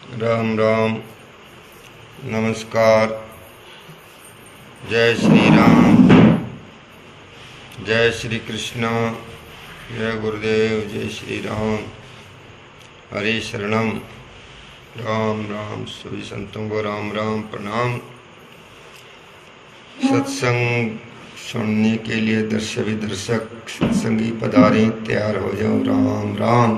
राम राम, नमस्कार, जय श्री राम, जय श्री कृष्ण, जय गुरुदेव, जय श्री राम, हरे शरणम। राम राम, सभी संतों को राम राम प्रणाम। सत्संग सुनने के लिए सभी दर्शक सत्संगी पधारें, तैयार हो जाओ। राम राम।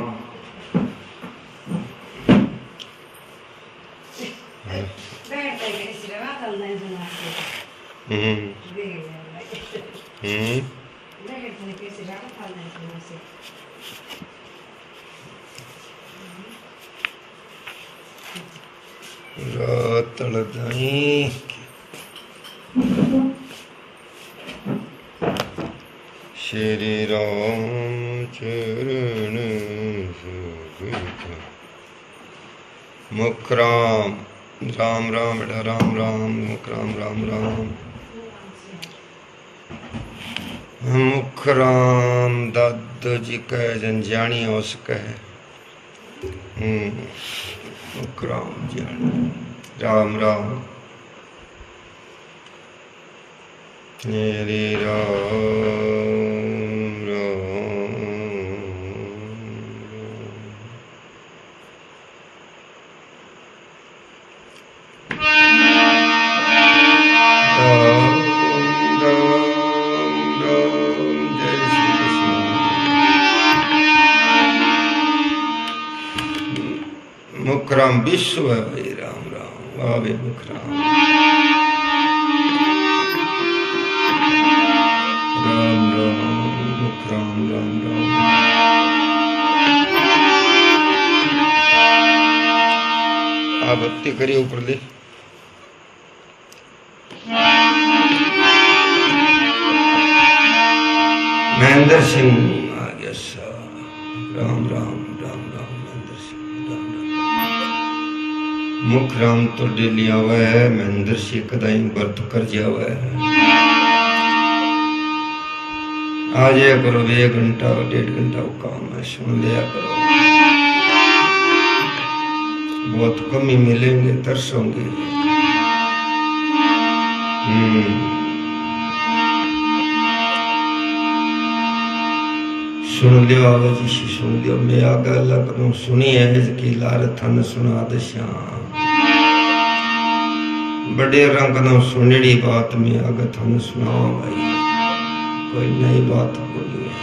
श्री राम चरण मुख राम राम राम बेटा राम राम मुख राम राम राम मुख राम दादो जी कह जनजानी हो सके। मुख राम जानी राम राम हरे राम मुख राम विश्व है भाई। राम राम वावे मुख राम राम राम मुख राम राम राम। आप बत्ती करिए ऊपर ले। महेंद्र सिंह आ गया सा। राम राम राम राम महेंद्र सिंह राम राम। मुख राम तो डेली आवा है, महेंद्र सिंह कदाई व्रत कर जावा है। आ जाया करो, 1 घंटा 1.5 घंटा वो काम है, सुन लिया करो। बहुत कम ही मिलेंगे, तरसोंगे। सुन लियो आगे जी, सुन लियो। मैं आगे अल्लाह करूं सुनी है कि लार थन सुना दशा बड़े रंग न सुनड़ी बात में आगे थन सुनावा भाई। कोई नई बात बोली है।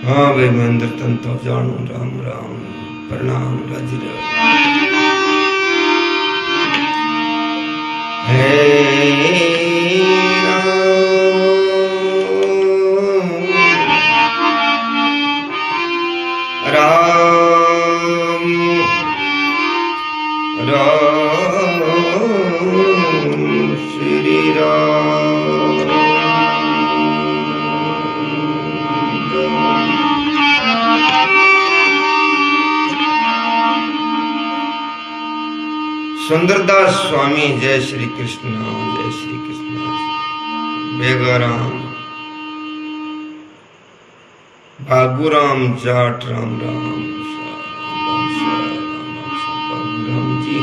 हाँ भाई महेंद्र तन तो जानू। राम राम प्रणाम राजी श्री राम सुंदरदास स्वामी जय श्री कृष्ण, जय श्री कृष्ण। बेगाराम बागुराम जाट राम राम बागुराम जी।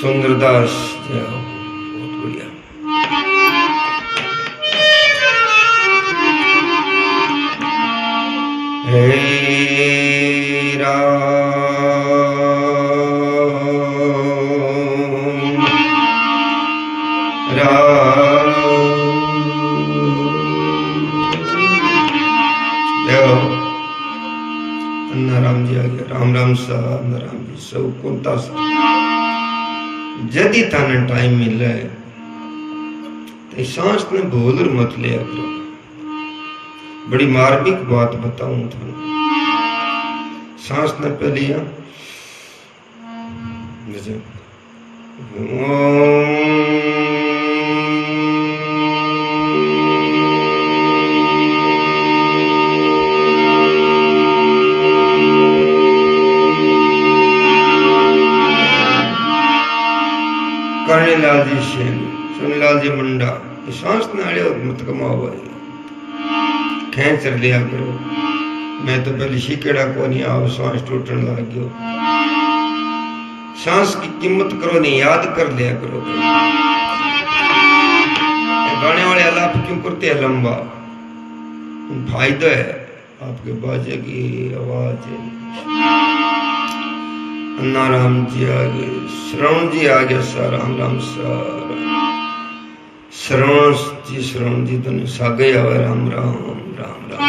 सुंदरदास जय हो, बहुत बढ़िया। हे राम राम जी आ गया। राम राम साहब राम जी सब कोता जदि थाने टाइम मिले तो सांस ने भूल मत लिया करो। बड़ी मार्मिक बात बताऊं थाने। सांस ने पहले कर्णीलाल जी सेन, सुनीलाल जी मुंडा, सांस नाले मत कमाओ भाई। खेच लिया करो। मैं तो पहले शिकेड़ा को नहीं आओ सांस टूटने लग गयो। सांस की कीमत करो नहीं, याद कर लिया करो। गाने वाले आलाप क्यों करते हैं लंबा? फायदा है आपके बाजे की आवाज। अन्ना राम जी आ गए, श्रवण जी आ गया सा, राम राम सा श्रवण जी तो सागे आवे, राम राम राम राम।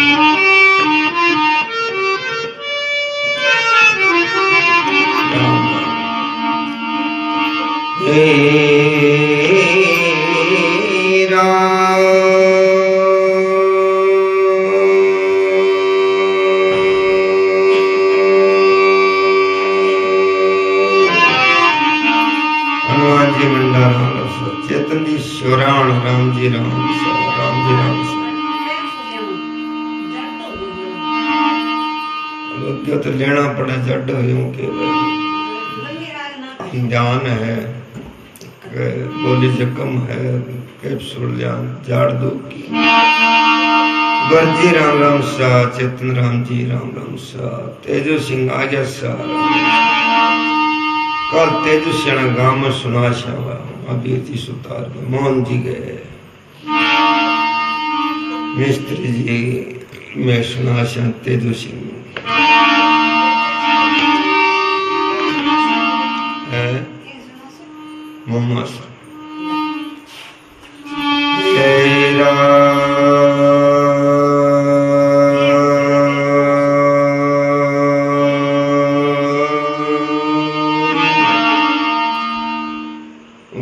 हनुमान जी भंडारा चेतन जी शिवराण, राम जी राम तो लेना पड़ा जड के जान है, गोली जख्म है, कैप्सूल जाड़ दो की। गरजी राम राम सा, चेतन राम जी राम सा, तेजो सिंह आ गया सा। कल तेजो सिंह गांव में सुना शावा, अभी थी सुतार में मोहन जी गए, मिस्त्री जी मैं सुना शाह तेजो सिंह मम्मा तेरा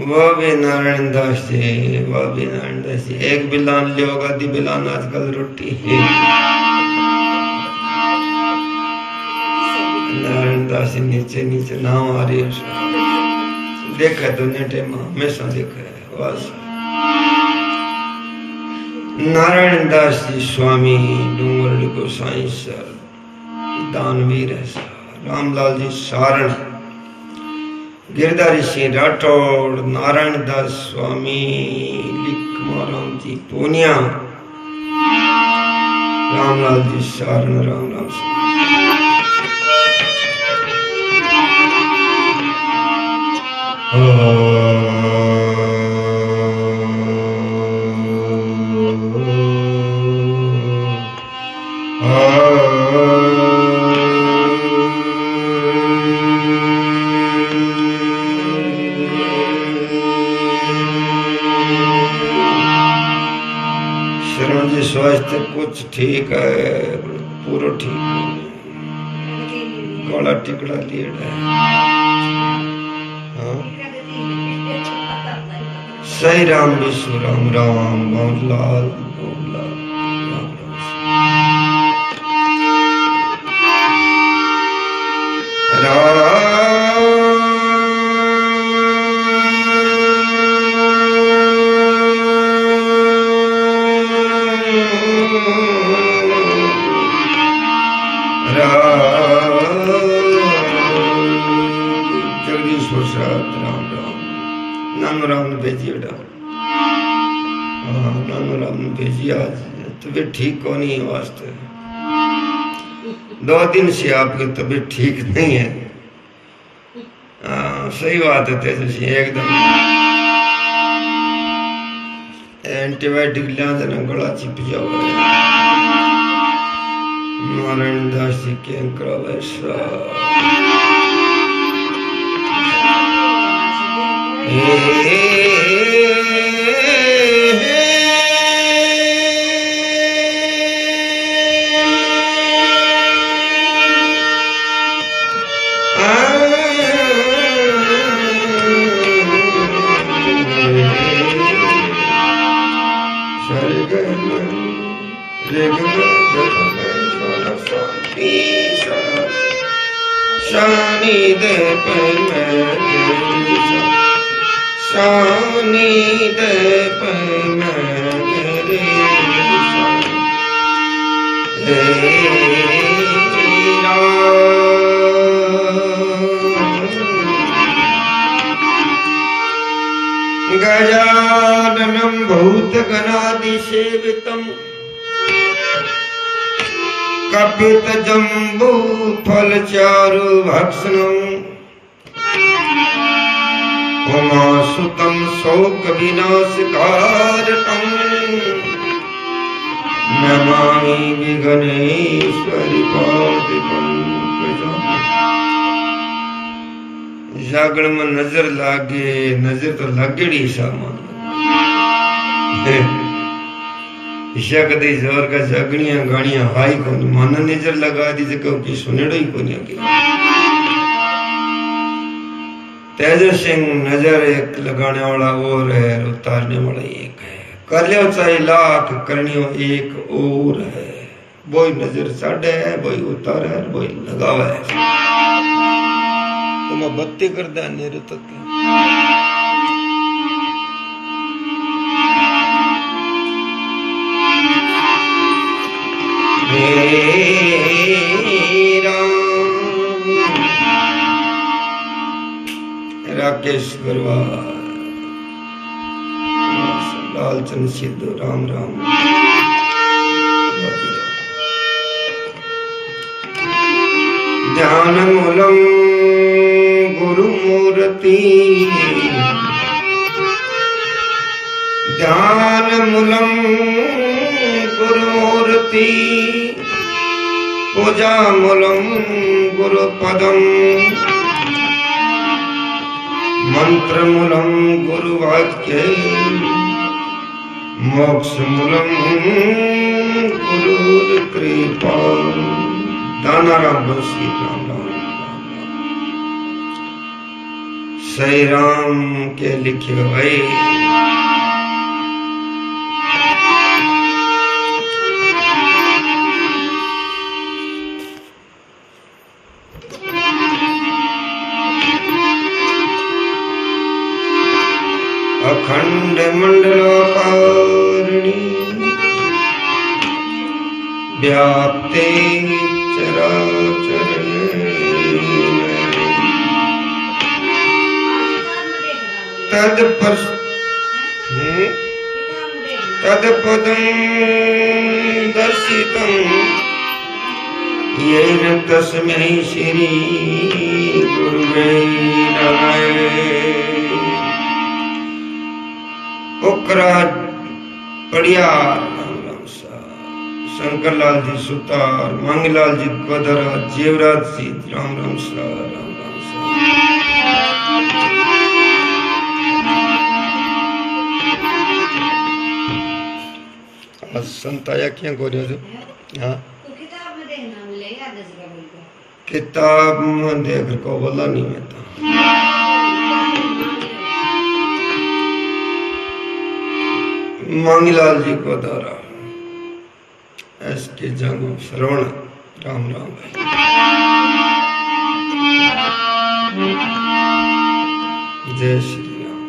वह भी नारायण दास जी, वह भी नारायण दास जी। एक बिलान लियोगा दी बिलान आजकल रोटी है। नारायण दास जी नीचे नीचे नाम आ रही है, देखा तो नेटे में हमेशा देखा है। वास नारायण दास जी स्वामी डूंगर गोसाई सर दानवीर है सर, रामलाल जी सारण, गिरधारी सिंह राठौड़, नारायण दास स्वामी लिखमाराम जी पूनिया, रामलाल जी सारण, राम राम सिंह। शरण जी स्वास्थ्य कुछ ठीक है, पूरा ठीक है, काला टिकड़ा लिया सही राम विश्व राम राम मोहनलाल राम जगदीश प्रसाद राम राम। नानू राम ने भेजी बेटा, नानू राम ने भेजी आज, तबीयत ठीक को नहीं वास्ते 2 दिन से आपकी तबीयत ठीक नहीं है। सही बात है तेजस्वी, एकदम एंटीबायोटिक लिया देना, गला चिप जाओ। नारायण दास जी के वैसा शानी दे पे शानी दे पे गजाननं भूतगणादिसेवितं कपित जम्बू फल चारु भक्षणम उमा सुतम शोक विनाशकारकम नमामि विघ्नेश्वरी पादपम। जागण में नजर लागे, नजर तो लागेड़ी सामान ईशा कदे जोर का जागणिया गाणिया हाई को मन नजर लगा दी जको की सुनेड़ो ही कोनी आगे। तेजर सिंह नजर एक लगाने वाला और है, उतारने वाला एक है। कर लियो चाहे लाख करनियो एक और है। बोई नजर साढ़े है, बोई उतार है, बोई लगावा है। तुम बत्ती कर दे नेरे तक राकेश गरवाल लालचंद सिद्धू राम राम ध्यान मूलम गुरुमूर्ति ध्यान मूलम गुरुमूर्ति पूजा मूलम गुरुपदम मंत्र मूलम गुरुवाक्य मोक्ष मूलम गुरुकृपा। दानाराम बंसी राम राम श्री राम के लिखे हुए अखंड मंडलोपारणी व्याप्ते चराचर तत्पदं दर्शितं येन तस्मै श्री गुरुवे नमः। ओकरा पड़िया शंकरलाल जी सुतार, मंगलाल जी कोदरा, जीवराज जी राम राम सा राम राम सा। आज संत आया क्या गोरियो जो हाँ किताब में देख को बोला नहीं मैं तो मंगलाल जी को दौरा एसके जंग श्रवण राम राम भाई। जय श्री राम।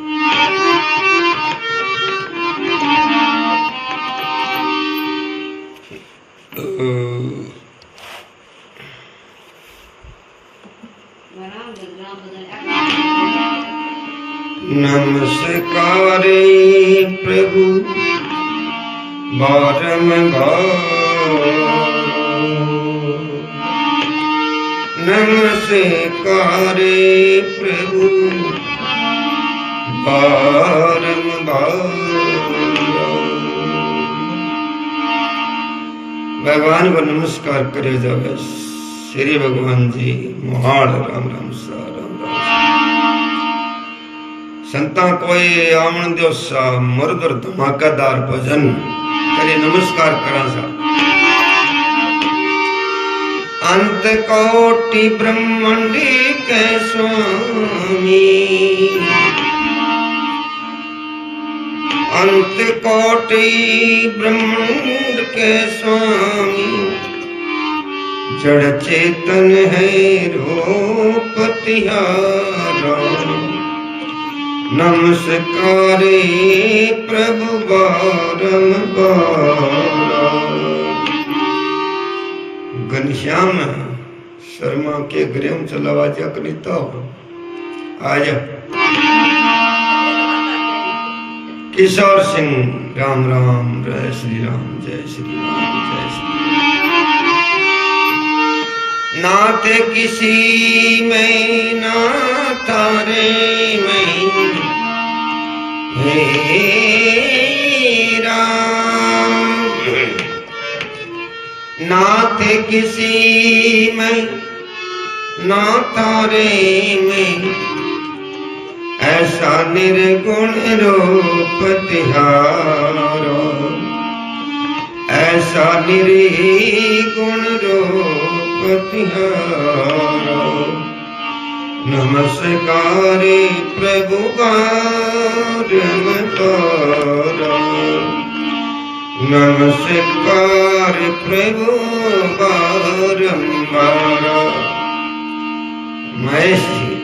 नमस्कारे प्रभु नमस्कारे प्रभु भगवान को नमस्कार करे जावे श्री भगवान जी मोहाड़ राम राम सा राम राम। संता कोई आमन दो सा मरदर धमाकेदार भजन करे नमस्कार करा सा। अंत कोटि ब्रह्मांड के स्वामी अंत कोटि ब्रह्मांड के स्वामी जड़ चेतन है रूप तिहारा। नमस्कारे प्रभु बारंबार। घनश्याम शर्मा के गृह में चलावा जा करीता हो आज किशोर सिंह राम राम जय श्री राम जय श्री राम जय श्री राम। नाते किसी में ना तारे में हे राम, नाते किसी में ना तारे में, ऐसा निर्गुण रूप तिहारो, ऐसा निर्गुण रूप तिहारो। नमस्कार प्रभु बारंबार, नमस्कार प्रभु बारंबार। महेश जी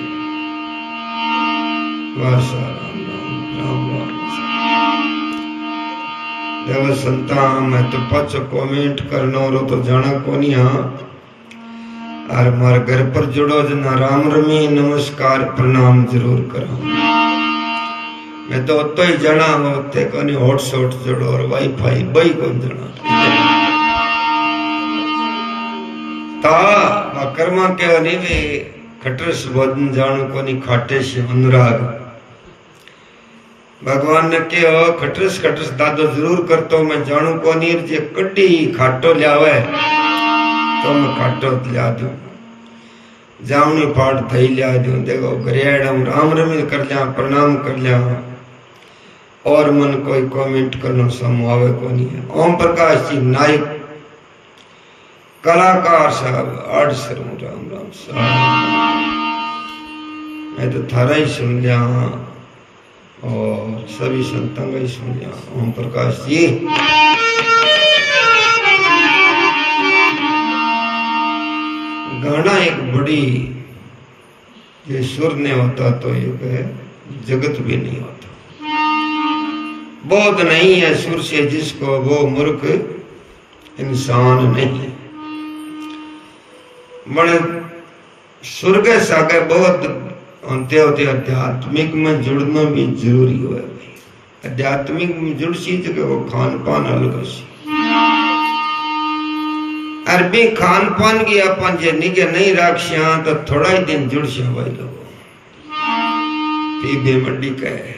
देव संता मैं तो पच कमेंट करनो रो तो जाना कोनी। हाँ और मार घर पर जुड़ो जना राम रमी नमस्कार प्रणाम जरूर करो। मैं तो तो ही जाना होते कोनी हॉटस्पॉट जुड़ो और वाईफाई बई कौन जाना ता कर्मा के अनिवे खटरस वदन जानो कोनी खाटे से अनुराग। भगवान ने कहो खटरस खटरस दादो जरूर करतो मैं जानू कोनी जे कड्डी खाटो लियावे तो मैं खाटो लिया दूं, जावनी पाठ थई लिया दूं। देखो गरेड़ हम राम रमी कर लिया प्रणाम कर लिया और मन कोई कमेंट करनो समावे कोनी है। ओम प्रकाश जी नायक कलाकार साहब आड़ सरू राम राम साहब, मैं तो थारा ही सुन लिया और सभी संतों का ही सुन लिया। ओम प्रकाश जी गाना एक बड़ी ये सुर नहीं होता तो ये जगत भी नहीं होता। बहुत नहीं है सुर से जिसको वो मूर्ख इंसान नहीं है। बड़े स्वर्ग सागे बहुत होते होते आध्यात्मिक में जुड़ना भी जरूरी हो। आध्यात्मिक में जुड़ सी जगह वो खान पान अलग सी। अरबी खान पान की अपन जे निगे नहीं राखिया तो थोड़ा ही दिन जुड़ सा भाई लोगों पीबे मंडी कहे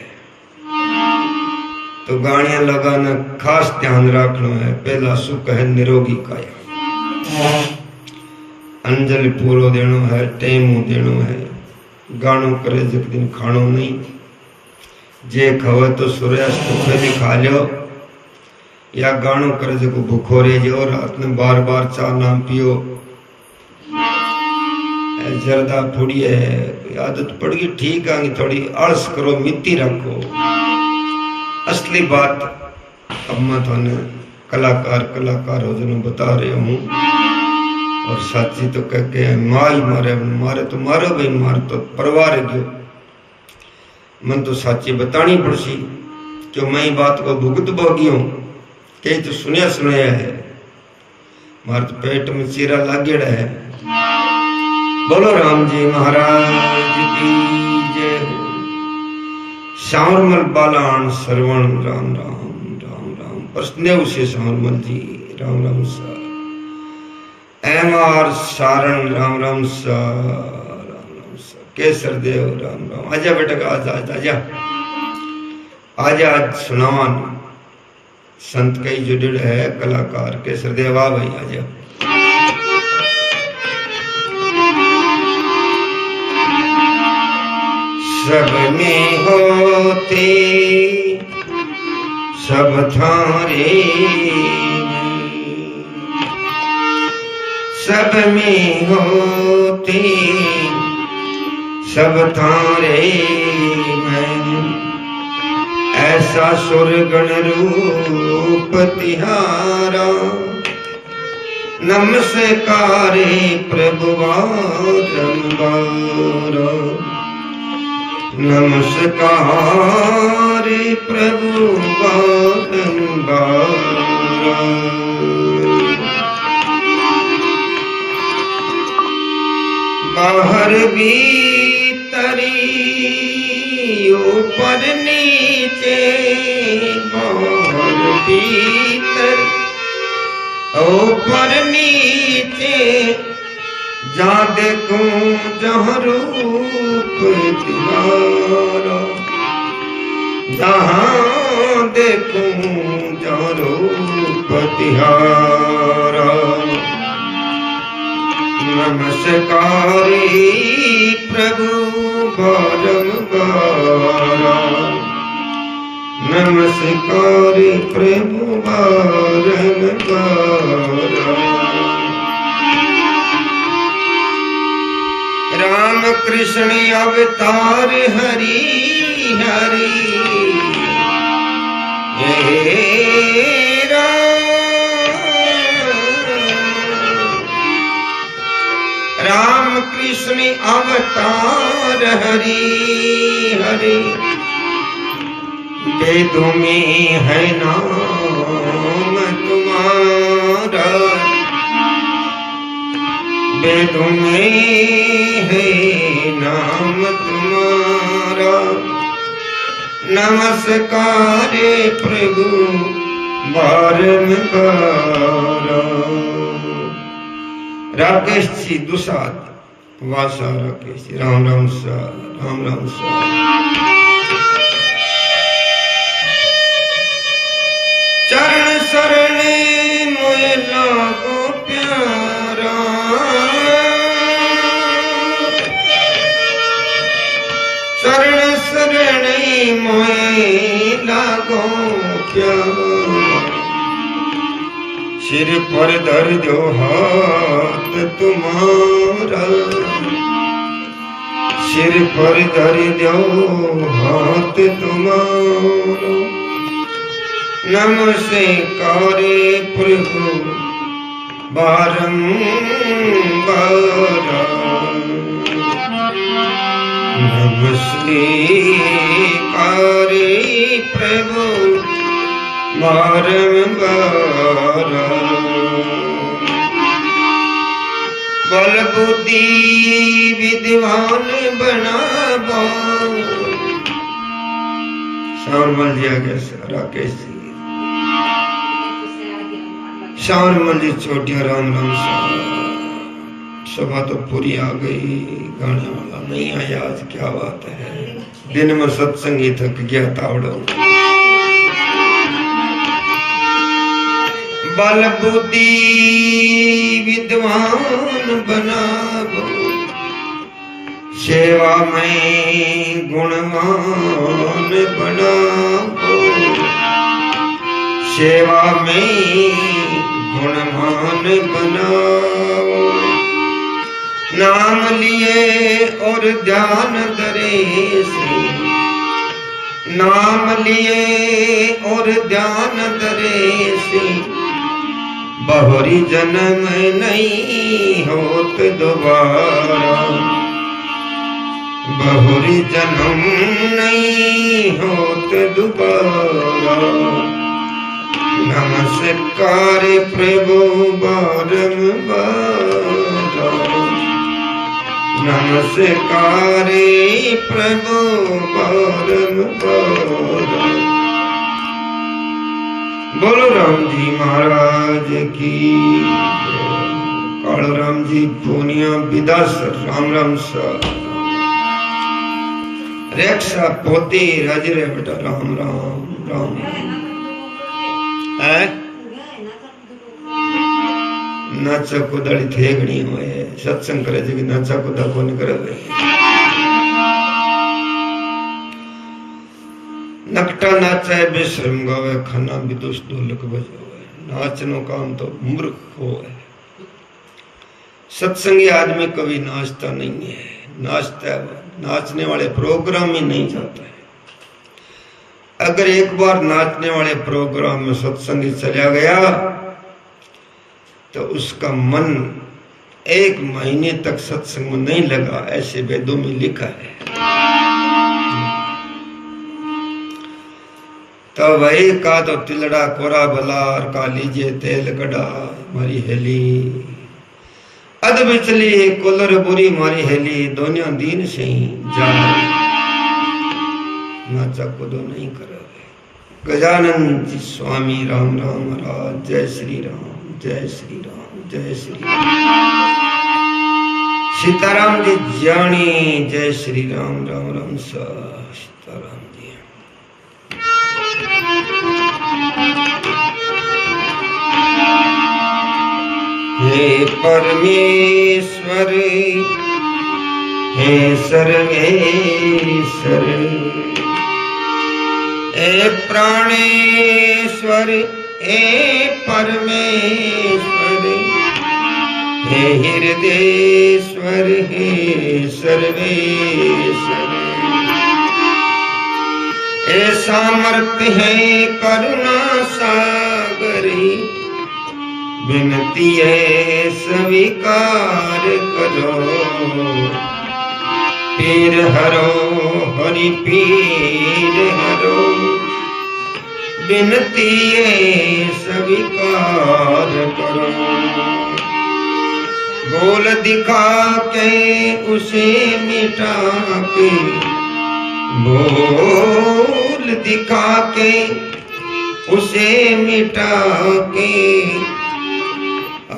तो गाड़ियां लगाना खास ध्यान रखना है। पहला सुख है निरोगी काया, अंजलि पूरो देनो है, टेमू देनो है। गानो करे जब दिन खानो नहीं, जे खवे तो सूर्यास्त पहले खा लो, या गानो करे जो भूखो रह जाओ, रात में बार बार चाय नाम पियो। जरदा फूड़ी है आदत पड़ गई ठीक है, थोड़ी आलस करो मिट्टी रखो। असली बात अब मैं थाने कलाकार हो जनो बता रहे हूँ और साची तो कह के माई मारे तो मारो भाई मार तो परवार गयो। मन तो साची बतानी पड़सी क्यों मैं बात को भुगत भोगी हूँ। कई तो सुनिया है, मार तो पेट में चीरा लागेड़ा है। बोलो राम जी महाराज की जय हो। श्यामल बालान श्रवण राम राम राम राम प्रश्न से श्यामल जी राम राम सा एमआर सारण राम राम सा केसर देव राम राम। आजा बेटा आजा आजा आजा आजा आज सुनावन संत कई जुड़े है कलाकार केसर देव आ भाई आजा। सब में होते सब थारे, सब में होते सब थारे में, ऐसा सुरगण रूप तिहारा। नमस्कारे प्रभु बारंबार, नमस्कार प्रभु बारंबार। बाहर भीतरी ऊपर नीचे, बाहर भीतर ऊपर नीचे, जहाँ देखूं जहाँ रूप तिहारा, जहाँ देखूं जहाँ रूप तिहारा। नमस्कारी प्रभु बारंबारा, नमस्कारी प्रभु बारंबारा। राम कृष्ण अवतार हरि हरि, हे राम कृष्ण अवतार हरि हरि। वेदों में है नाम तुम्हारा, वेदों में है नाम तुम्हारा। नमस्कार प्रभु बारंबारा। राकेश जी दुसाद वासा राकेश जी, राम राम सा, राम राम सा। चरण शरण मोए लागो प्यारा, चरण शरण मोए लागो प्यारा। सिर पर धर दो हाथ तुम्हारा, सिर पर धर दो हाथ तुम्हारा। नमस्कार प्रभु बारंबारा, नमस्कार प्रभु बारंबारा। बल बुद्धि विद्वान बनाबो। श्यामल जी आ गया राकेश जी, श्यामल जी छोटिया, राम राम सा। सभा तो पूरी आ गई, गाने वाला नहीं आया आज, क्या बात है। दिन में सत्संगी थक गया तावड़ो। बल बुद्धि विद्वान बनाबो, सेवा में गुणवान बनाबो, सेवा में गुणवान बनाओ। नाम लिए और ध्यान धरे से, नाम लिए और ध्यान धरे से। बहुरी जन्म नहीं होत दोबारा, बहुरी जन्म नहीं होत दोबारा। नमस्कार प्रभु बारंबारा, नमस्कार प्रभु बारंबारा। बोलो राम जी महाराज की। काल राम जी पूनिया विदासर, राम राम सा। रेक्षा पोती राजरे बेटा, राम राम राम। नाचा कुदाड़ी थेगणी होए, सत्संग करे जी नाचा कुदा कोन करे। नकटा नाचे बेशरम गावे, खाना भी दोस्त ढोलक बजावे। नाचनो काम तो मूर्ख होए। सत्संगी आदमी कभी नाचता नहीं है, नाचता है नाचने वाले प्रोग्राम में नहीं जाता है। अगर एक बार नाचने वाले प्रोग्राम में सत्संगी चला गया तो उसका मन 1 महीने तक सत्संग में नहीं लगा, ऐसे वेदों में लिखा है। तो वही का तो तिलड़ा कोरा भलार का लीजिए तेल गड़ा मारी हेली। अद बिचली कोलर बुरी मारी हेली, दोनिया दीन से ही जा नाचा कुदो नहीं करो। गजानंद जी स्वामी राम राम महाराज, जय श्री राम, जय श्री राम, जय श्री राम। सीताराम जी जानी जय श्री राम राम राम सा सीताराम जी। हे परमेश्वर हे सर्वेश्वर हे प्राणेश्वर हे परमेश्वर हे हृदयेश्वर हे सर्वेश्वर हे सामर्थ्य है करुणा सागरी विनती है स्वीकार करो पीर हरो हरि पीर हरो विनती है स्वीकार करो बोल दिखा के उसे मिटा के बोल दिखा के उसे मिटा के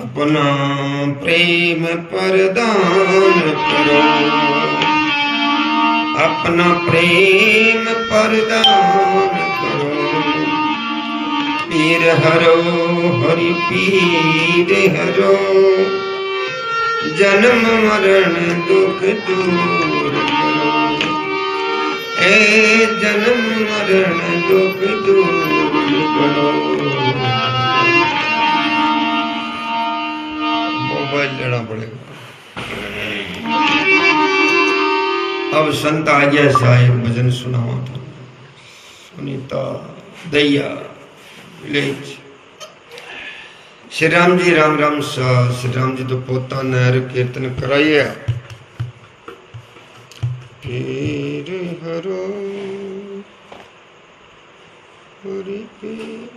अपना प्रेम प्रदान करो अपना प्रेम प्रदान करो पीर हरो हरि पीर हरो जन्म मरण दुख दूर करो ए जन्म मरण दुख दूर करो। मोबाइल लेना पड़ेगा। अब संत आज्ञा साहेब भजन सुनावा था सुनीता दैया विलेज। श्री राम जी राम राम सा। श्री राम जी तो पोता नहर कीर्तन कराइए। पीर हरो हरि पीर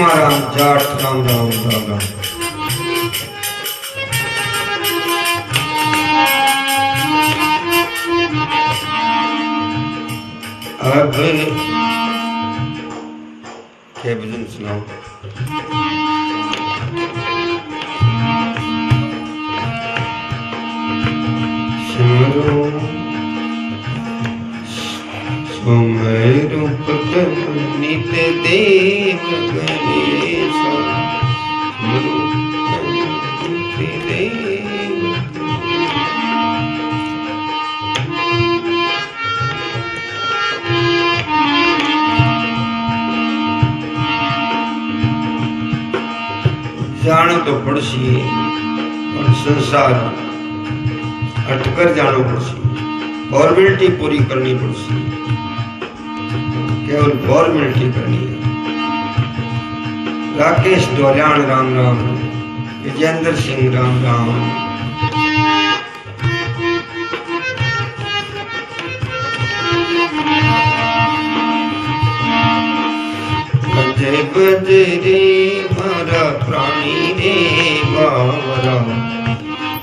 राम जाट राम राम राम राम। अब क्या भजन सुनाओ। सिमरो सुमेरु नित देव गणेश नित देव। जानो तो पड़सी पर संसार अटकर जानो पड़सी फॉर्मेलिटी पूरी करनी पड़सी केवल फॉर्मेलिटी करनी है। राकेश डोल्यान राम राम विजेंद्र सिंह राम राम। बजे बजे रे मारा प्राणी रे बावरा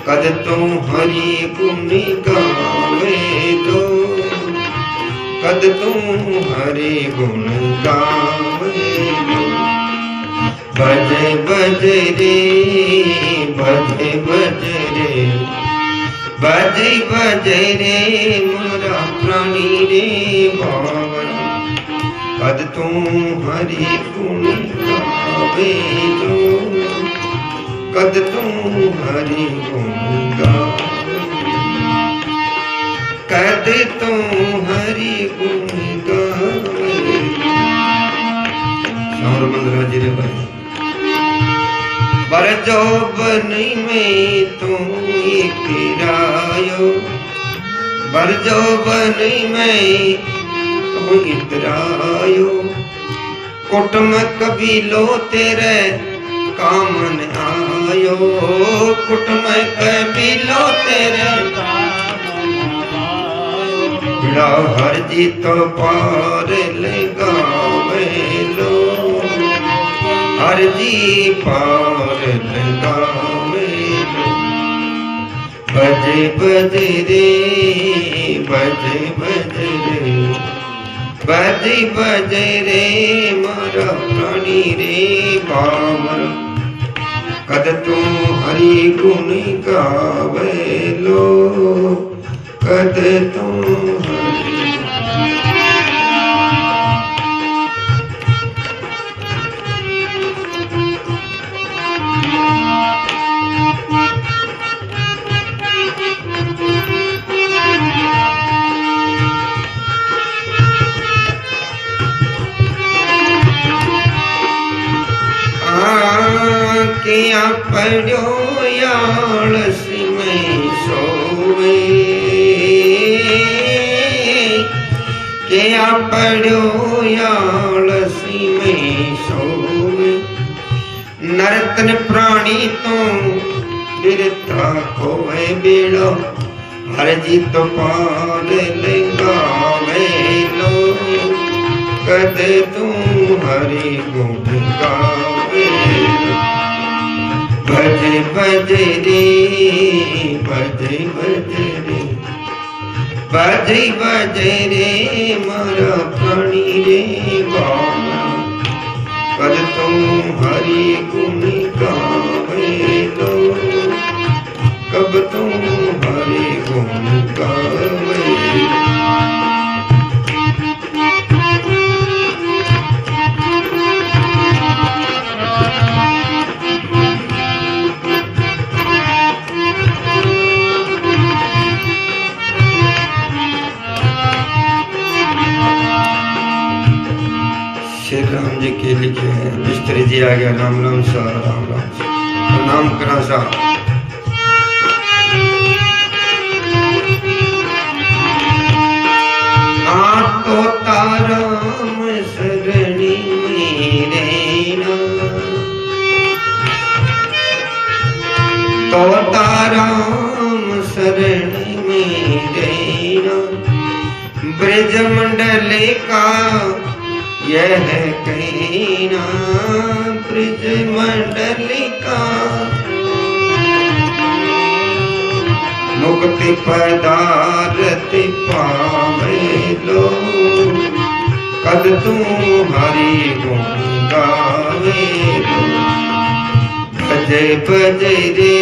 कद तुम हरि गुण गावे दो कद तुम हरि गुण गावे दो। बजे बजे रे बजे बजे रे बजे बजे रे मोरा प्राणी रे बावरा कद तुम हरि गुण गावे दो कद तुम हरि गुण गावे कद तुम हरि गुण गावे। श्याम मंदिर जी रे भाई जो बनी में तू इतरायो, बर जो बनी में तू इतरायो, कुटुम कबीलो तेरे कामन आयो, कुटुम कबीलो तेरे बिड़ा हर जी तो पार लगावे लो, हर जी पार लगावे लो। बजे बजे रे बजे बजे रे बजे बजे रे मारा प्राणी रे बाबर, कद तू हरि गुण गावे लो, कद तू हरि किया पढ़ो यालस में सोवे, किया पढ़ो यालस में सोवे, नरतन प्राणी तो बिरता खोवे बेड़ो, हर जी तो पार लगावे लो, कद तू हरि गुण गावे लो। बजे बजे रे बजे बजे रे बजे बजे रे मारा प्राणी रे बाबा, कद तू हरि गुण गावे लो, कब तू हरि गुण गावे लो। श्री राम जी के लिखे हैं, मिस्त्री जी आ गया, राम राम सा राम राम सा प्रणाम करा सा। आप तो ताराम शरणी मेरे ना, तो ताराम शरणी मेरे ना, ब्रज मंडल का यह कहना, ब्रज मंडल का मुक्ति पदारथ पावे लो, कद तू हरि गुण गावे लो। बजे बजे रे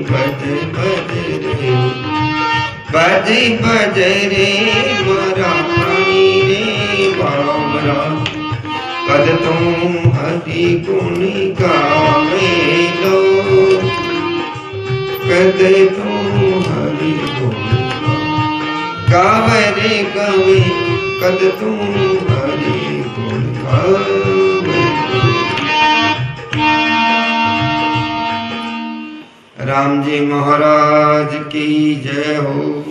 बजे बजे रे बजे बजे रे मारा प्राणी रे बाबरा, कद तू हरि गुण गावे लो, कद तू हरि गुण गावे रे गावे, कद तू हरि गुण गावे। राम जी महाराज की जय हो,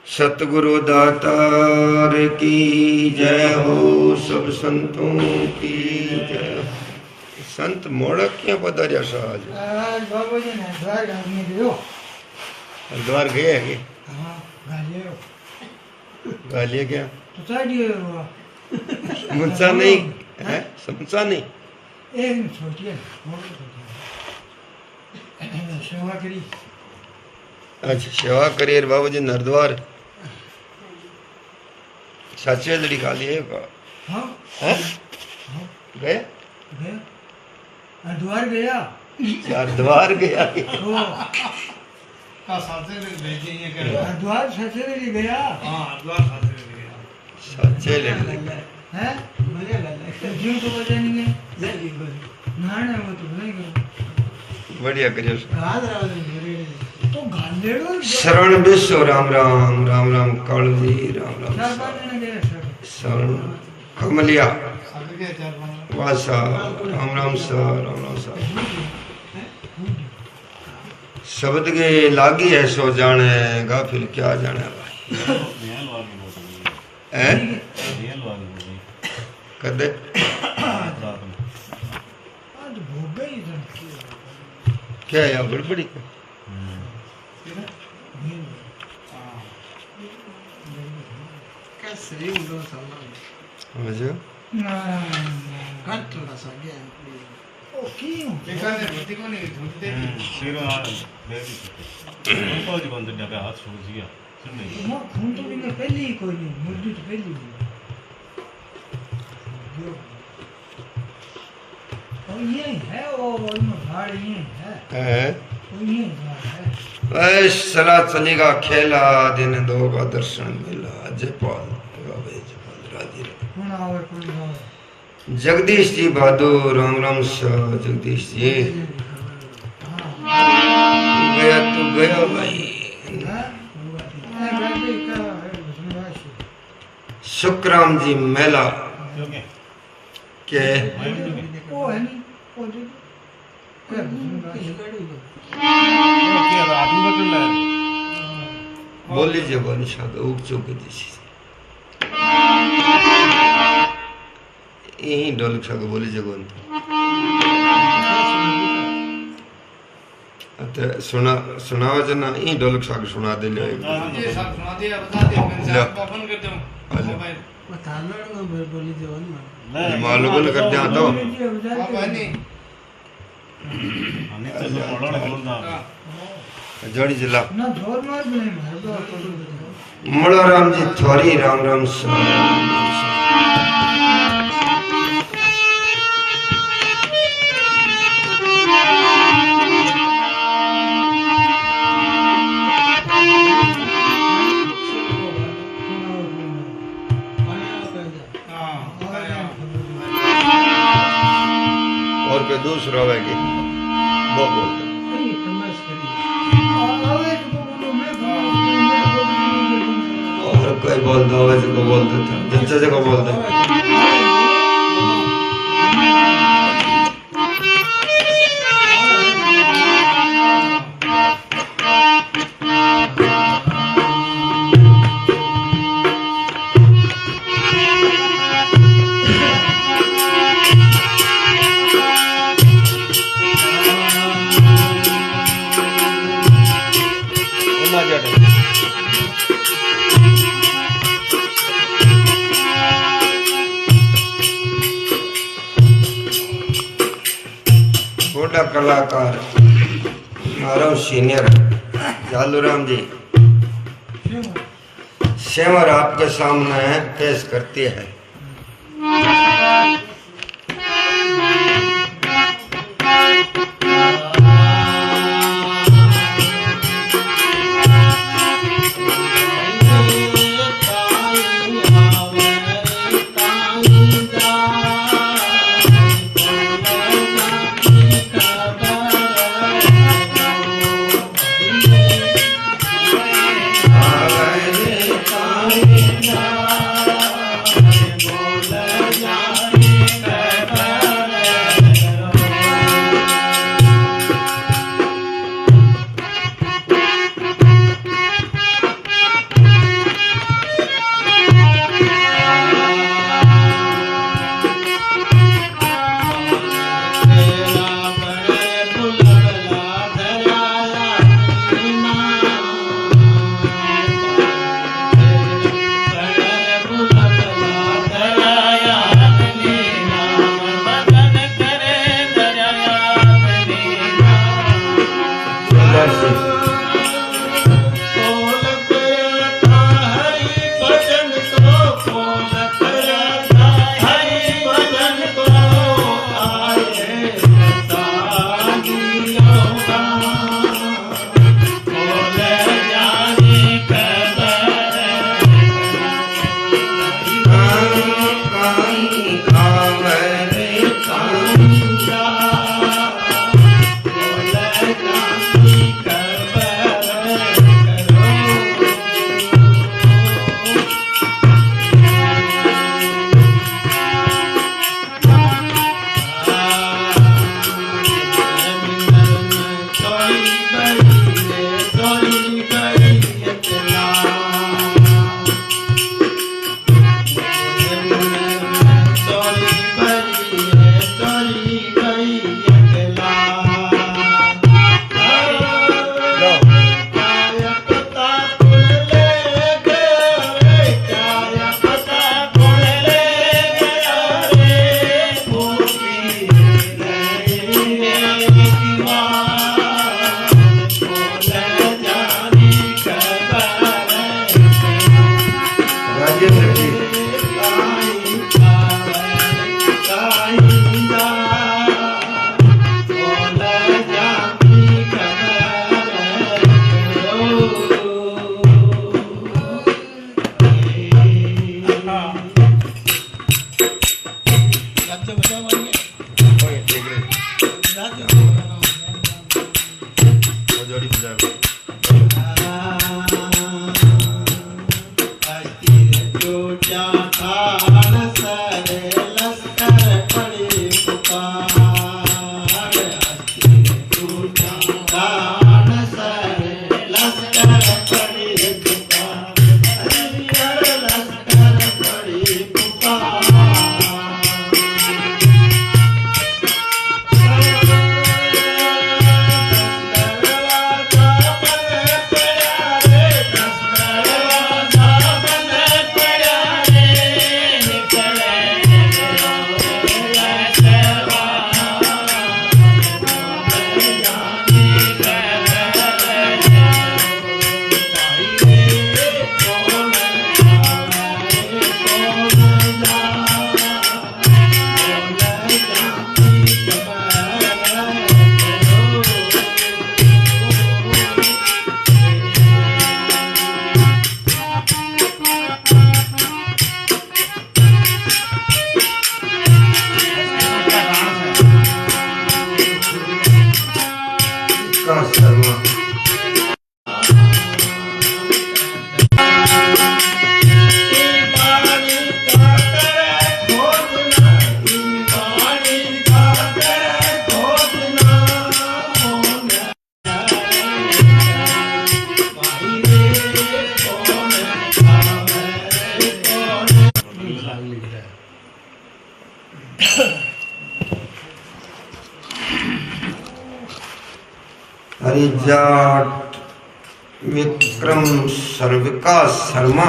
सतगुरु दातार की जय हो, सब संतों की जय हो। संत मोड़ा क्या पधार्या साज? बाबू जी ने द्वार गाने गयो। द्वार गए है के? हाँ, गालियो। गालियो क्या? तो चाहिए वो। मुंसा नहीं है? मुंसा नहीं? एक छोटी है, मोटी छोटी है। सेवा करी। अच्छा, सेवा करी और बाबू जी नरद्वार साचे लड़ी खा लिए का? हाँ। हैं? हाँ। गए? गया। द्वार गया। यार द्वार गया। ओ। का साथे ले भेजे ये कर। द्वार साथे ले गया। हाँ, द्वार साथे ले गया। साचे ले गया। हैं? बढ़िया लगा। जीव तो बजा नहीं है। जल्दी बोल। ना ना वो तो नहीं कर। बढ़िया करियो। गाल रहा है। तो गांधेड़ो। शरण विश्व राम राम राम राम कालू जी राम राम। चार बार ने गया सर। शरण कमलिया। साथे के चार बार। वासा राम राम सा राम राम सा शब्द के लागी है सो जानेगा फिर क्या जाने भाई है कदे क्या है गड़बड़ी का समझो थोड़ा सा गया ओ क्यों देखा ने भर्ती को नहीं झूठते फिर आ बहुत बंद ने पे हाथ छोड़ दिया फिर नहीं वो खून तो भी पहले ही कोई नहीं मुर्दी तो पहले ही और ये है वो इनमें भाड़ ये है वो ये भाड़ है बस चला चलेगा खेला दिन दो का दर्शन मिला जयपाल राजी कौन आवे कोई आवे जगदीश जी बहादुर राम राम सा जगदीश जी गया तो गया भाई शुक्राम जी मेला क्योंकि के वो है नहीं वो जो क्या आदमी बदल रहा है बोली जे बोली शाद उग चुके दिसी यही ढोलक शाद बोली जे गोन अते सुनावा जना यही ढोलक शाद सुना दे ले ये सब सुना दिया बता दिया मैंने लो। आपको फोन कर दूं मोबाइल मालूम न कर दिया तो आप नहीं अन्य तो पढ़ने बोलना जोड़ी जिला ना जोर मार नहीं मार दो मड़ो राम जी थोड़ी राम राम सा और कोई दूसरा होगी वो बोलते और कोई बोलता हो वैसे को बोलते थे जिनसे से को बोलते छोटा कलाकार मारो सीनियर जालूराम जी सेवर आपके सामने पेश करती है शर्मा। हरिजाट विक्रम सर्विका शर्मा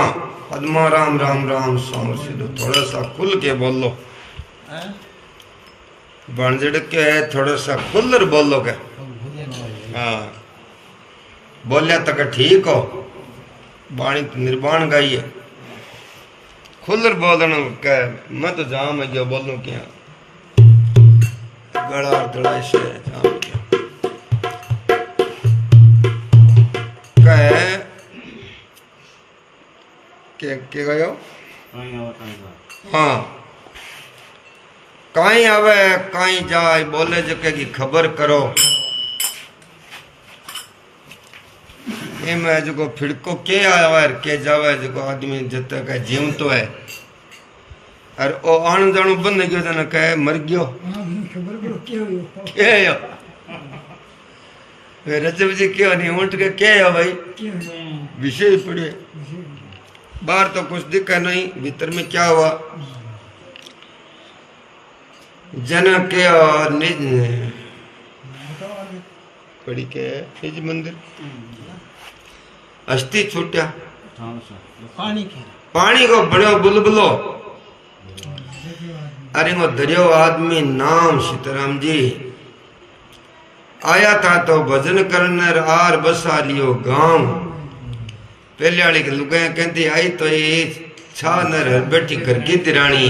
पद्मा राम राम राम सोमर सिद्धू। थोड़ा सा खुल के बोलो बनजड़ के है, थोड़ा सा खुलर बोलो के। हाँ बोलिया तक ठीक हो, बाणी निर्वाण गाइए खुलर बोलना के। मैं तो जाम है बोलूं क्या गड़ा तड़ा से जाम के गयो। हाँ कहीं आवे कहीं जाए बोले जके की खबर करो। मैं जो फिड़को के आया है के जावे जो आदमी जब तक जीव तो है और ओ आन जानो बंद गयो जना कहे मर गयो। खबर करो के आयो रजब जी क्यों नहीं उठ के क्या है भाई विषय पड़े बाहर तो कुछ दिखा नहीं, भीतर में क्या हुआ। जन के और निज पड़ी के निज मंदिर अस्थि छूटा पानी को बड़ो बुलबुलो। अरे वो दरियो आदमी नाम सीताराम जी आया था तो भजन करने आर बसा लियो गांव। पहले वाली लुगाई कहती आई तो ये छा नर बैठी घर की तिरानी।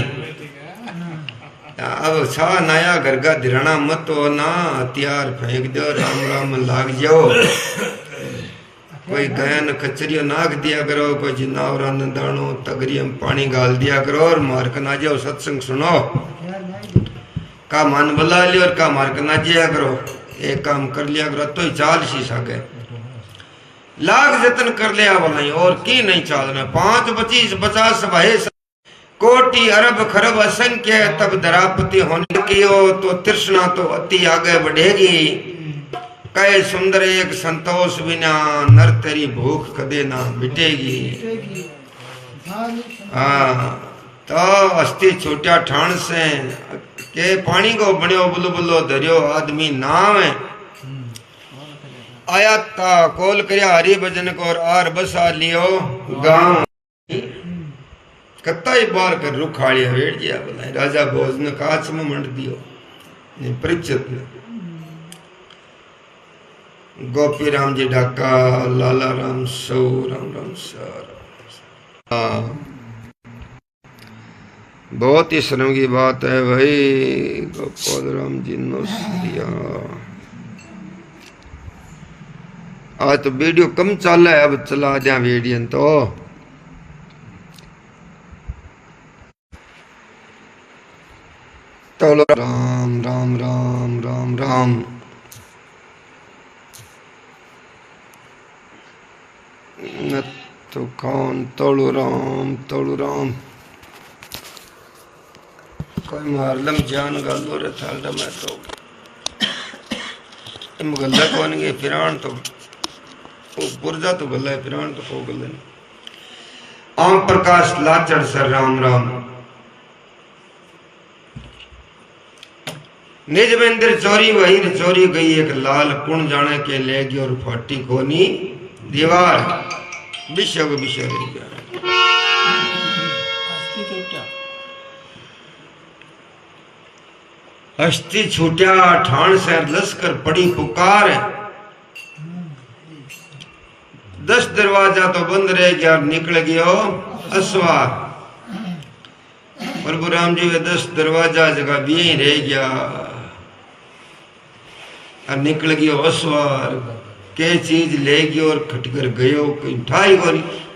अब छा नया घर का तिराना मत हो ना हथियार फेंक दो राम राम लाग जाओ। कोई गयन कचरियो नाक दिया करो, कोई जिनावरा नंदानो तगरी में पानी गाल दिया करो और मार के ना जाओ। सत्संग सुनो का मन बुला लियो और का मार के ना जिया करो। एक काम कर लिया करो तो ही चाल सी सके। लाख जतन कर लिया बोला और की नहीं चालना। 5 25 50 भाई कोटि अरब खरब असंख्य तब धरापति होने की हो तो तृष्णा तो अति आगे बढ़ेगी। कहे सुंदर एक संतोष बिना नर तेरी भूख कदे ना मिटेगी। हाँ तो अस्थि छूटा ठाण से के पानी को बण्यो बुलबुलो दरियो आदमी नाम है। आया था कोल करया हरि भजन को और आर बसा लियो गांव। कत्ता ही बार कर रुख आलिया वेड़ जिया बोला राजा भोज ने काच में मंड दियो परीक्षित ने। गोपी राम जी ढाका लाला राम सौ राम राम सर। हाँ बहुत ही शर्म की बात है भाई। गोपाल राम जी ने दिया आज तो वीडियो कम चल है, अब चला दिया वीडियो तो। तोलो राम राम राम राम राम न तो कौन तोलो राम कोई मारलम जान गलो रे थालडा मैं तो इम गल्ला कौन गे फिरान तो ओ पुरजा तो गल्ला है फिरान तो को गल्ला नहीं। आम प्रकाश लाचड़ सर राम राम। निज मंदिर चोरी वही चोरी गई एक लाल कुण जाने के ले गई और फाटी कोनी दीवार विश्व रह गया। अस्थि छूटा ठाण से लश्कर पड़ी पुकार। 10 दरवाजा तो बंद रह गया निकल गयो असवार। प्रभु राम जी वे 10 दरवाजा जगह भी रह गया और निकल गयो असवार। के चीज ले गयो और खटकर गयो कोई ठाई को नहीं।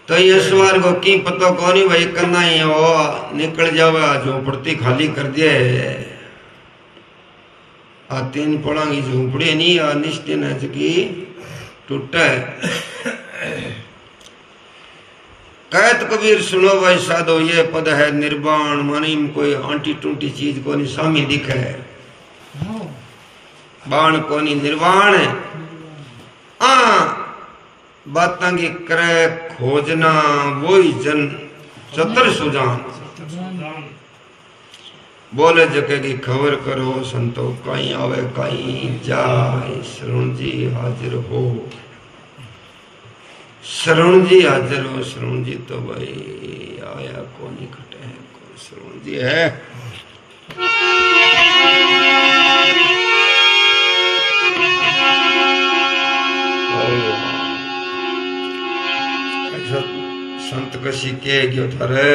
तो ये सवार को की पता कौन भाई करना ही हो निकल जावा झोपड़ती खाली कर दिए। आ 3 पड़ा की झूपड़ी नहीं आ निश्चित है की टूटा है। कहत कबीर सुनो भाई साधो ये पद है निर्वाण मानी में कोई आंटी टूटी चीज को नहीं सामी दिखे है बाण को नहीं निर्वाण है बातां की करे खोजना वही जन चतर सुजान बोले जके की खबर करो संतो कहीं आवे कहीं जाए श्रवण जी हाजिर हो श्रवण जी हाजिर हो श्रवण जी तो भाई आया को नहीं खटे है को श्रवण जी है ऐसा संत कशी के गयो थारे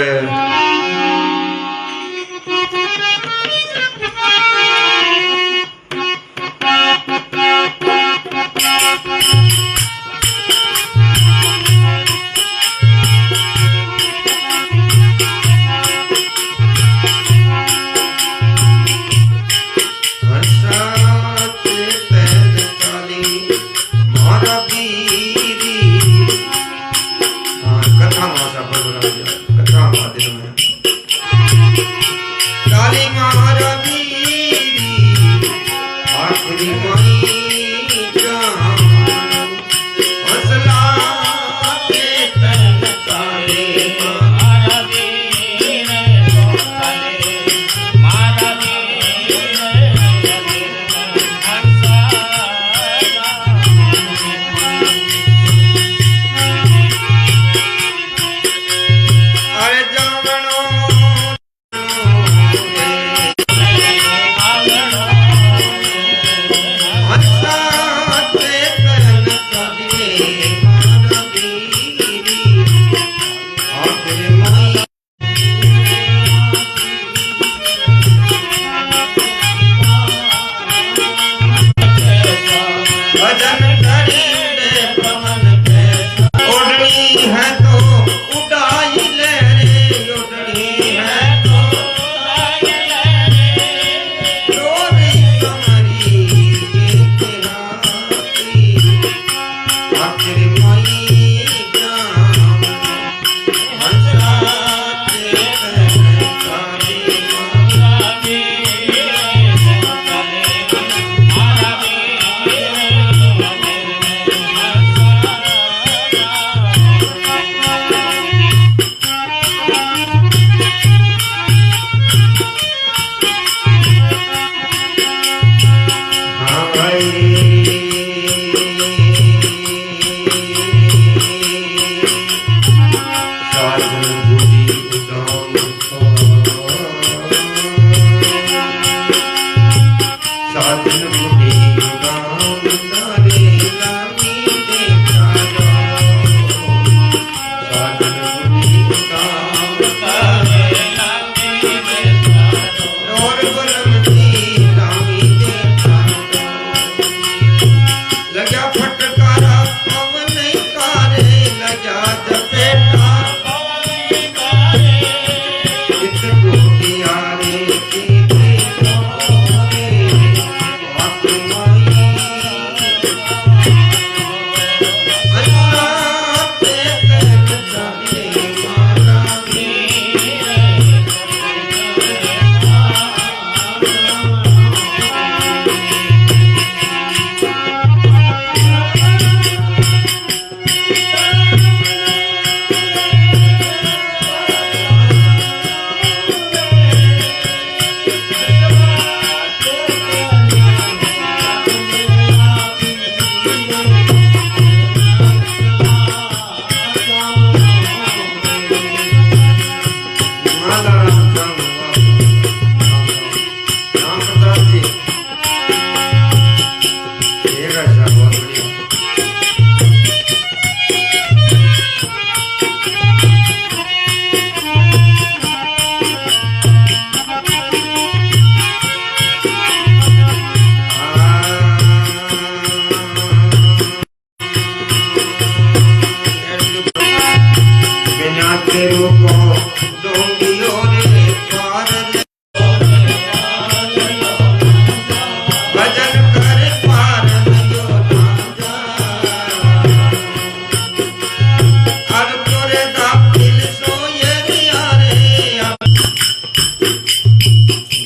कथा मादिन में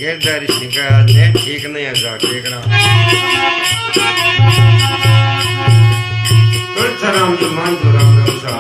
गिरधारी सिंह का ने ठीक नहीं है जा ठीक ना तुलसीराम जी मान जो राम राम सा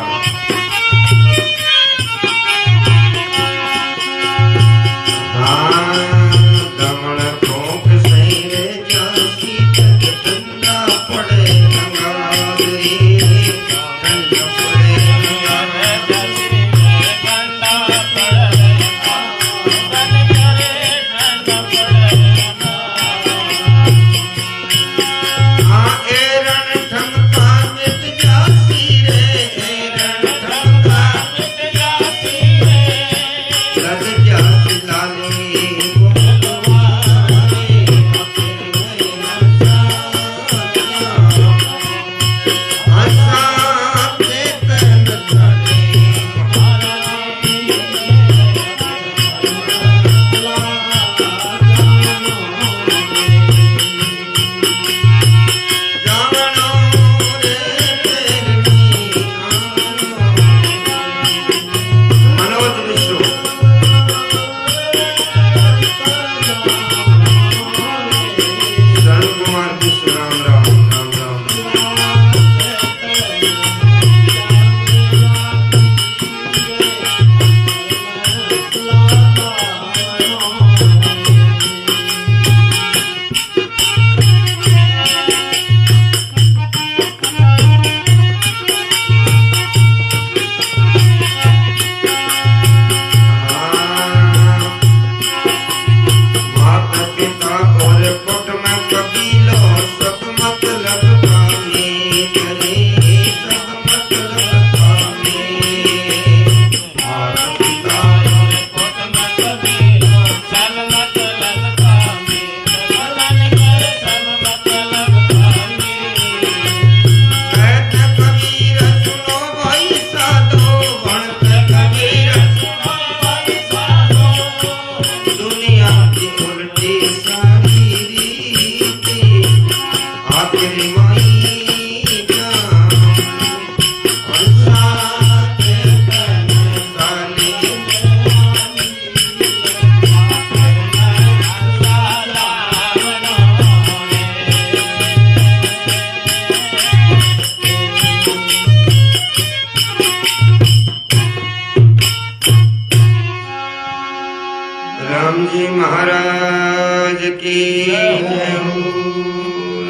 महाराज की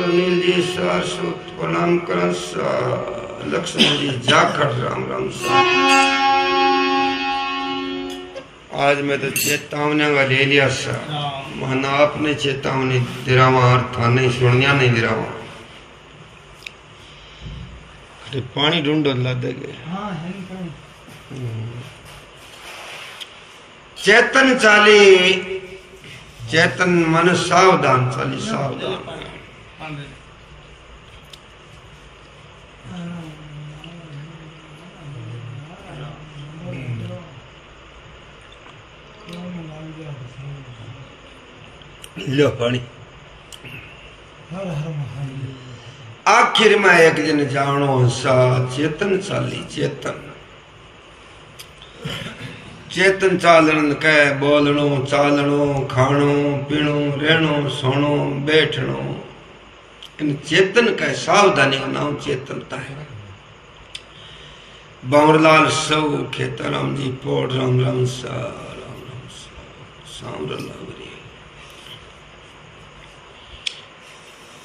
अनिल जी शाश्वत प्रणाम कर लक्ष्मण जी जाखड़ राम राम सा आज मैं तो चेतावनी का ले लिया सा मन आपने चेतावनी दिरावा था नहीं सुनिया नहीं दिरावा पानी ढूंढो ला देगे चेतन चाली चेतन मन सावधान चाली सावधान लो पानी आखिर में एक दिन जानो सा चेतन चाली चेतन चेतन चालन के बोलनो चालनो खानो पीनो रहनो सोनो बैठनो इन चेतन का सावधानी का नाम चेतनता है। बावरलाल सौ खेताराम जी पोड़ राम राम सा सांवरलावरी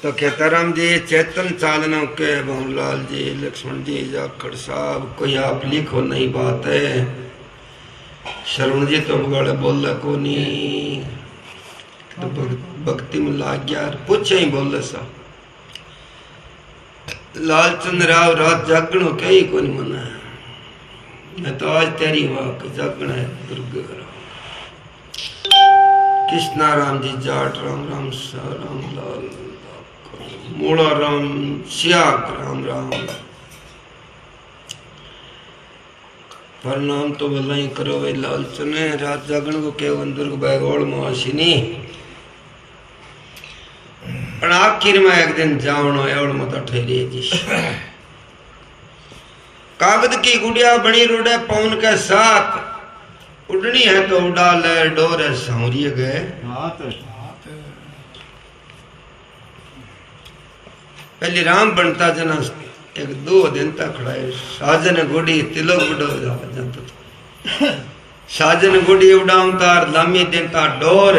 तो खेताराम जी चेतन चालनो के बावरलाल जी लक्ष्मण जी जाखड़ साहब कोई आप लिखो नहीं बात है शरण जी तो बगड़े बोल को नहीं तो भक्ति में लाग गया पूछे ही बोल सा लालचंद राव रात जागणो कहीं को नहीं मना मैं तो आज तेरी वाक जागना है दुर्ग कृष्णा राम जी जाट राम राम सा राम लाल मोड़ा राम श्याक राम राम प्रणाम तो भला ही करो भाई लालचन रात जागण को के दुर्ग बैगोड़ मुआशिनी पर आखिर में एक दिन जावनो एवड़ मत ठहरी जी कागज की गुड़िया बनी रोडे पवन के साथ उड़नी है तो उड़ा ले डोर है सांवरिए गए। हाँ तो पहले राम बनता जना एक 2 दिन तक खड़ा है साजन गुड़ी तिलक बुढ़ो जाता था साजन गुड़ी उड़ाउतार लामी देता डोर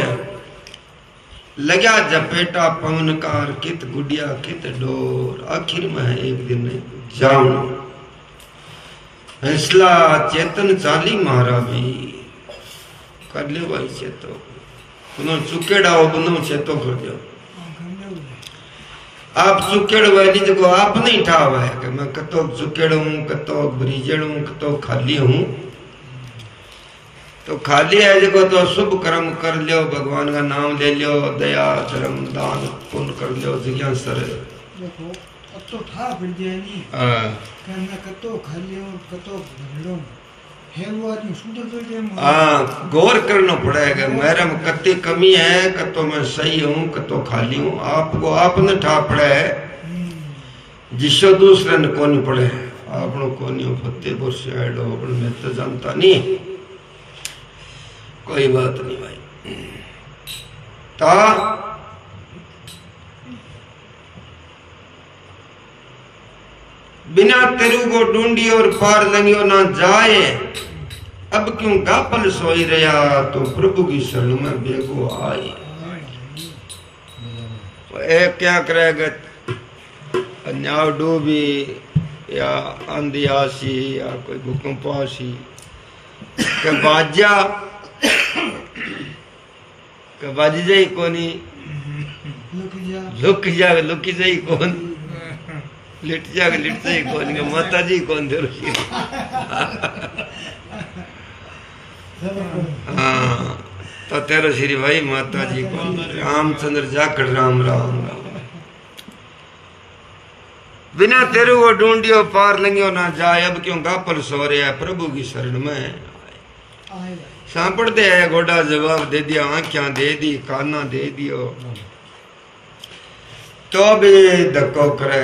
लग्या जपेटा पवनकार कित गुड़िया कित डोर। आखिर में है एक दिन जाऊं हंसला चेतन चाली मारा भी कर ले भाई चेतो पुनः चुकेड़ा हो बनो चेतो कर दो आप चुकेड़ वाली जगह आप नहीं ठा हुआ है कि मैं कतो चुकेड़ हूँ कतो ब्रिजड़ हूँ कतो खाली हूँ तो खाली है जगह तो शुभ कर्म कर लियो भगवान का नाम ले लियो दया धर्म दान पुण्य कर लियो जिज्ञान सर देखो अब तो था फिर नहीं कहना कतो खाली और कतो भरड़ो है वो आदमी सुंदर तो जे हाँ गौर करना पड़ेगा मेरे में कत्ती कमी है कतो मैं सही हूँ कतो खाली हूँ आपको आपने ठा पड़ा है जिसो दूसरे ने कौन पड़े आपनो कौन फतेहपुर से आडो अपन मैं तो जानता नहीं कोई बात नहीं भाई ता बिना तेरू को ढूंढी और पार लंगियो ना जाए अब क्यों गापल सोई रहा तो प्रभु की शरण में बेगो आए। एक क्या करेगा अन्याव डूबी या आंधी आसी या कोई भूकंप आसी के बाजा के बाजी जाई कोनी लुक जाई कौन लिट जाई कौन के माता जी कौन दे रही हाँ तो तेरो श्री भाई माता जी कौन रामचंद्र जाकर राम राम राम बिना तेरू वो ढूंढियो पार लंगियो ना जाए अब क्यों गापल सो रहा है प्रभु की शरण में सांपड़ते है गोडा जवाब दे दिया आंखियां दे दी काना दे दियो तो भी धक्को करे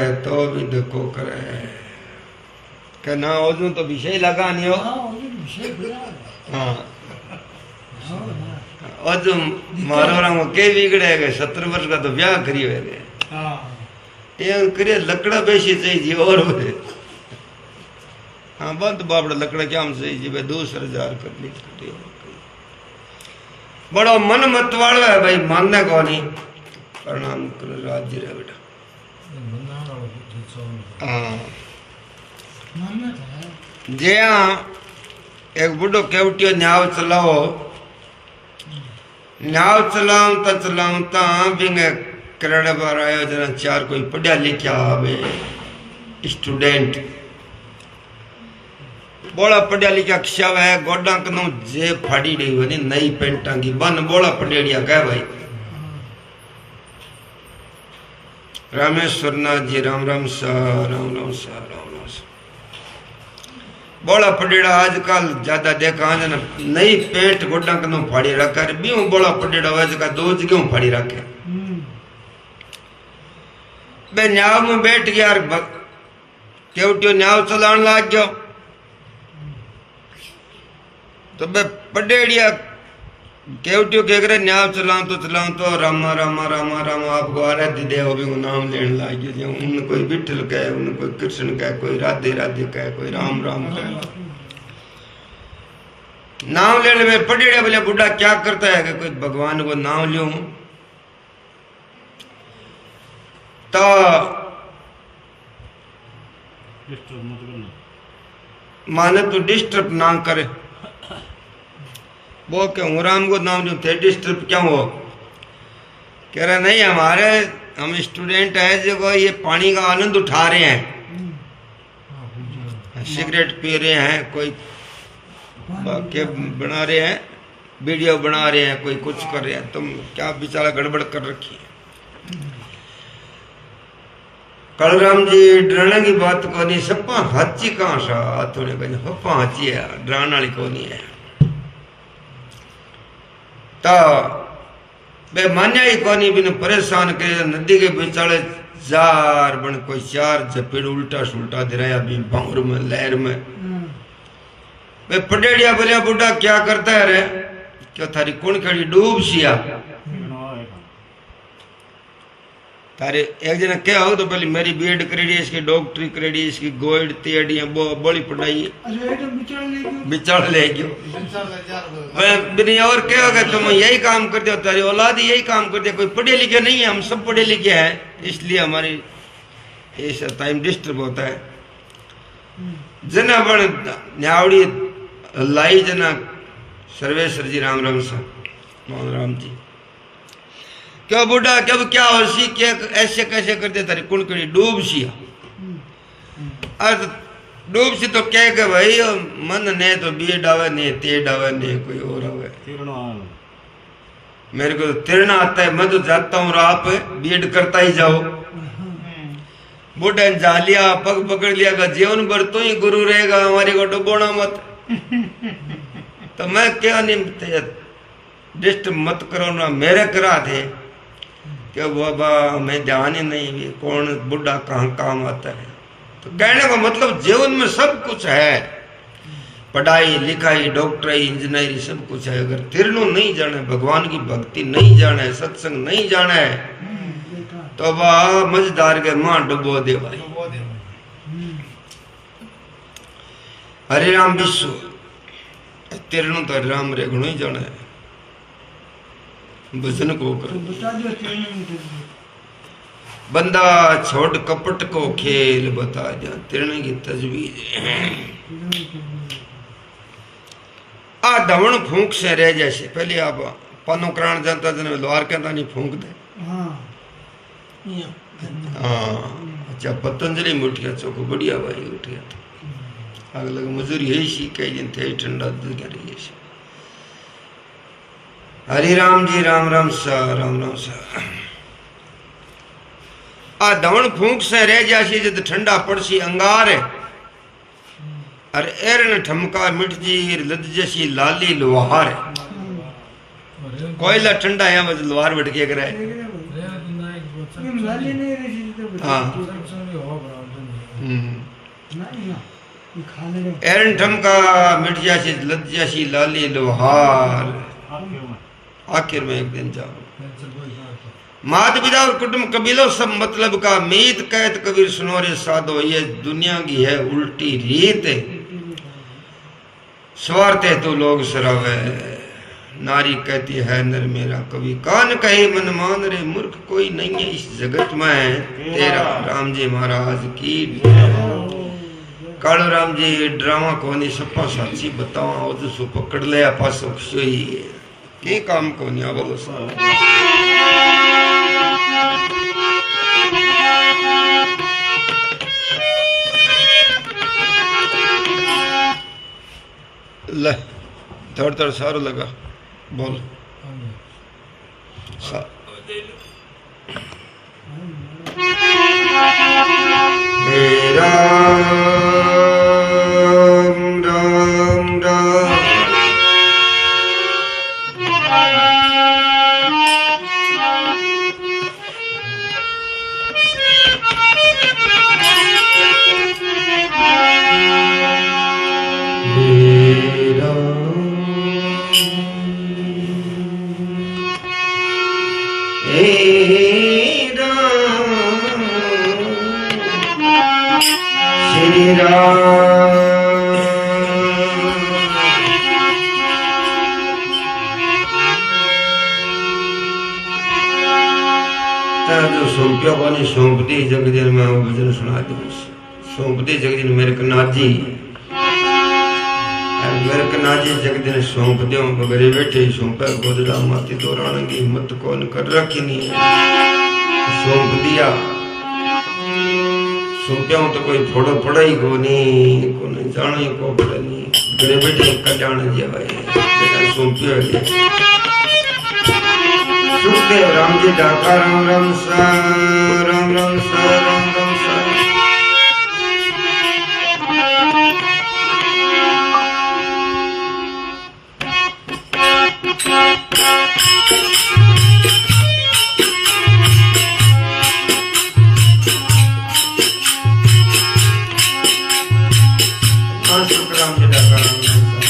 क्या ना ओजू तो विषय लगा नहीं हो हाँ ओजू मारो राम के बिगड़े गए 17 वर्ष का तो ब्याह करियो है ये करे लकड़ा बेसी चाहिए और हाँ बंद बाबड़ा लकड़ा क्या हम सही जी भाई 2000 कर ली बड़ो मन मत वाला है भाई मानने को नहीं प्रणाम कर राज्य रे बेटा हाँ जे एक बुढ़ो केवटियो न्याव चलाओ ता बिंगे करड़ बार आयो जना 4 कोई पढ़िया लिखा आवे स्टूडेंट बोला पढ़िया लिखा खियावा है गोडा कनो जे फाड़ी रही वनी नई पेंटा की बन बोला पढ़िया कह भाई रामेश्वर नाथ जी राम राम सा बोला पढ़ेड़ा आजकल ज्यादा देखा जना नई पेंट गोडा कनो फाड़ी रखा बीऊ बोला पढ़ेड़ा आजकल 2 जगह फाड़ी रखे मैं न्याव में बैठ गया केवटियो न्याव चलान लाग गयो तो मैं पढ़ेड़िया केवटियो कह करे न्याव चलाऊं तो रामा रामा रामा रामा आपको आराध्य देव भी नाम लेने लाग गयो उन कोई विठल कहे उन कोई कृष्ण कहे कोई राधे राधे कहे कोई राम राम कहे नाम लेने में पढ़ेड़िया बोले बुढ़ा क्या करता है कि कोई भगवान को नाम लूं तो माने तो डिस्टर्ब ना करे वो क्यों राम को नाम जो थे डिस्टर्ब क्यों हो कह रहे नहीं हम स्टूडेंट है जो ये पानी का आनंद उठा रहे हैं सिगरेट पी रहे हैं कोई वाक्य बना रहे हैं वीडियो बना रहे हैं कोई कुछ कर रहे हैं तुम क्या बेचारा गड़बड़ कर रखी है कलराम जी डरने की बात को नहीं सपा हाची कहाँ सा थोड़े कहीं पप्पा हाची है डराने वाली को नहीं है तो बे मान्या ही कोनी बिन परेशान करे नदी के बिचाले जार बन कोई 4 झपेड़ उल्टा सुल्टा दिराया भी बांगर में लहर में वे पडेड़िया बोलिया बुढ़ा क्या करता है रे, क्या थारी कौन खड़ी डूब सिया तारे एक जना क्या हो तो पहले मेरी बीएड करेड़ी इसकी डॉक्टरी करेड़ी इसकी गोइड तेड़ी बड़ी पढ़ाई बिचार ले गयो बिनी और क्या होगा तुम यही काम करते हो, तारी औलाद यही काम करते, कोई पढ़े लिखे नहीं है, हम सब पढ़े लिखे हैं, इसलिए हमारी ऐसा टाइम डिस्टर्ब होता है। जना बड़ न्यावड़ी लाई जना सर्वेश्वर जी राम राम सा मोहन राम जी क्या बुढ़ा कब क्या हो सी क्या ऐसे कैसे करते तारी कुणकड़ी डूब सिया अर्थ डूब सी तो क्या के भाई मन ने तो बीएड आवे ने तेड आवे ने कोई और आवे, मेरे को तो तिरना आता है, मैं तो जाता हूँ राह पे बीएड करता ही जाओ। बुढ़ा जा लिया पग पकड़ लिया का जीवन भर तो ही गुरु रहेगा, हमारे को डुबोना मत। तो मैं क्या नहीं डिस्टर्ब मत करो ना, मेरे करा थे क्या बाबा मैं ध्यान ही नहीं कौन बुढ़ा कहाँ काम आता है। तो कहने का मतलब जीवन में सब कुछ है, पढ़ाई लिखाई डॉक्टरी इंजीनियरिंग सब कुछ है, अगर तिरनु नहीं जाने भगवान की भक्ति नहीं जाने सत्संग नहीं जाने तो वाह मजेदार के मां डुबो दे भाई। हरे राम विश्व तिरनु तो हरे राम रे गुण ही जाने भजन को करो बंदा छोड़ कपट को खेल बता जा तिरने की तजवीज। आ धवण फूंक से रह जैसे पहले आप पानो कराण जाता जन लोहार कहता नहीं फूंक दे। हाँ अच्छा पतंजलि में उठ गया चौको बढ़िया भाई उठ गया था अगले मजूरी यही सीख जिन थे ठंडा दूध रही है। हरि राम जी राम राम सा राम राम सा। आ धवण फूंक से रह जासी जब ठंडा पड़सी अंगार है अरे एरन ठमका मिट जी लद जैसी लाली लोहार है कोयला ठंडा है बस लोहार बैठ के कराए। हाँ एरन ठमका मिट जासी लद जैसी लाली लोहार आखिर में एक दिन जाओ। मात पिता और कुटुंब कबीलों सब मतलब का मीत कहत कबीर सुनो रे साधो ये दुनिया की है उल्टी रीत स्वार्थ है तो लोग सरावे नारी कहती है नर मेरा कभी कान कहे मन मान रे मूर्ख कोई नहीं है इस जगत में तेरा राम जी महाराज की। कालो राम जी ड्रामा को नहीं सपा साची बताओ तो पकड़ लिया पासो खुशी के काम को नहीं बोलो ले थोड़ा थोड़ा सारो लगा बोल मेरा राम राम श्री राम जो सौंपिया पानी सौंपती जगदीन में वो भजन सुना दू सौंपती जगदीन मेरे कनाजी मेरे कनाजी जगदीन सौंप दो बगरे बैठे सौंपे गोदड़ा माती दौरान की हिम्मत कौन कर रखी नहीं सौंप दिया सौंपिया तो कोई फोड़ो पड़ा ही को नहीं जाना ही को पड़ा नहीं बगरे बैठे कल्याण जी भाई बेटा सौंपियो है सुखदेव राम जी डाका राम राम सा राम राम सा राम राम सा। सुखराम जी डाका राम राम सा।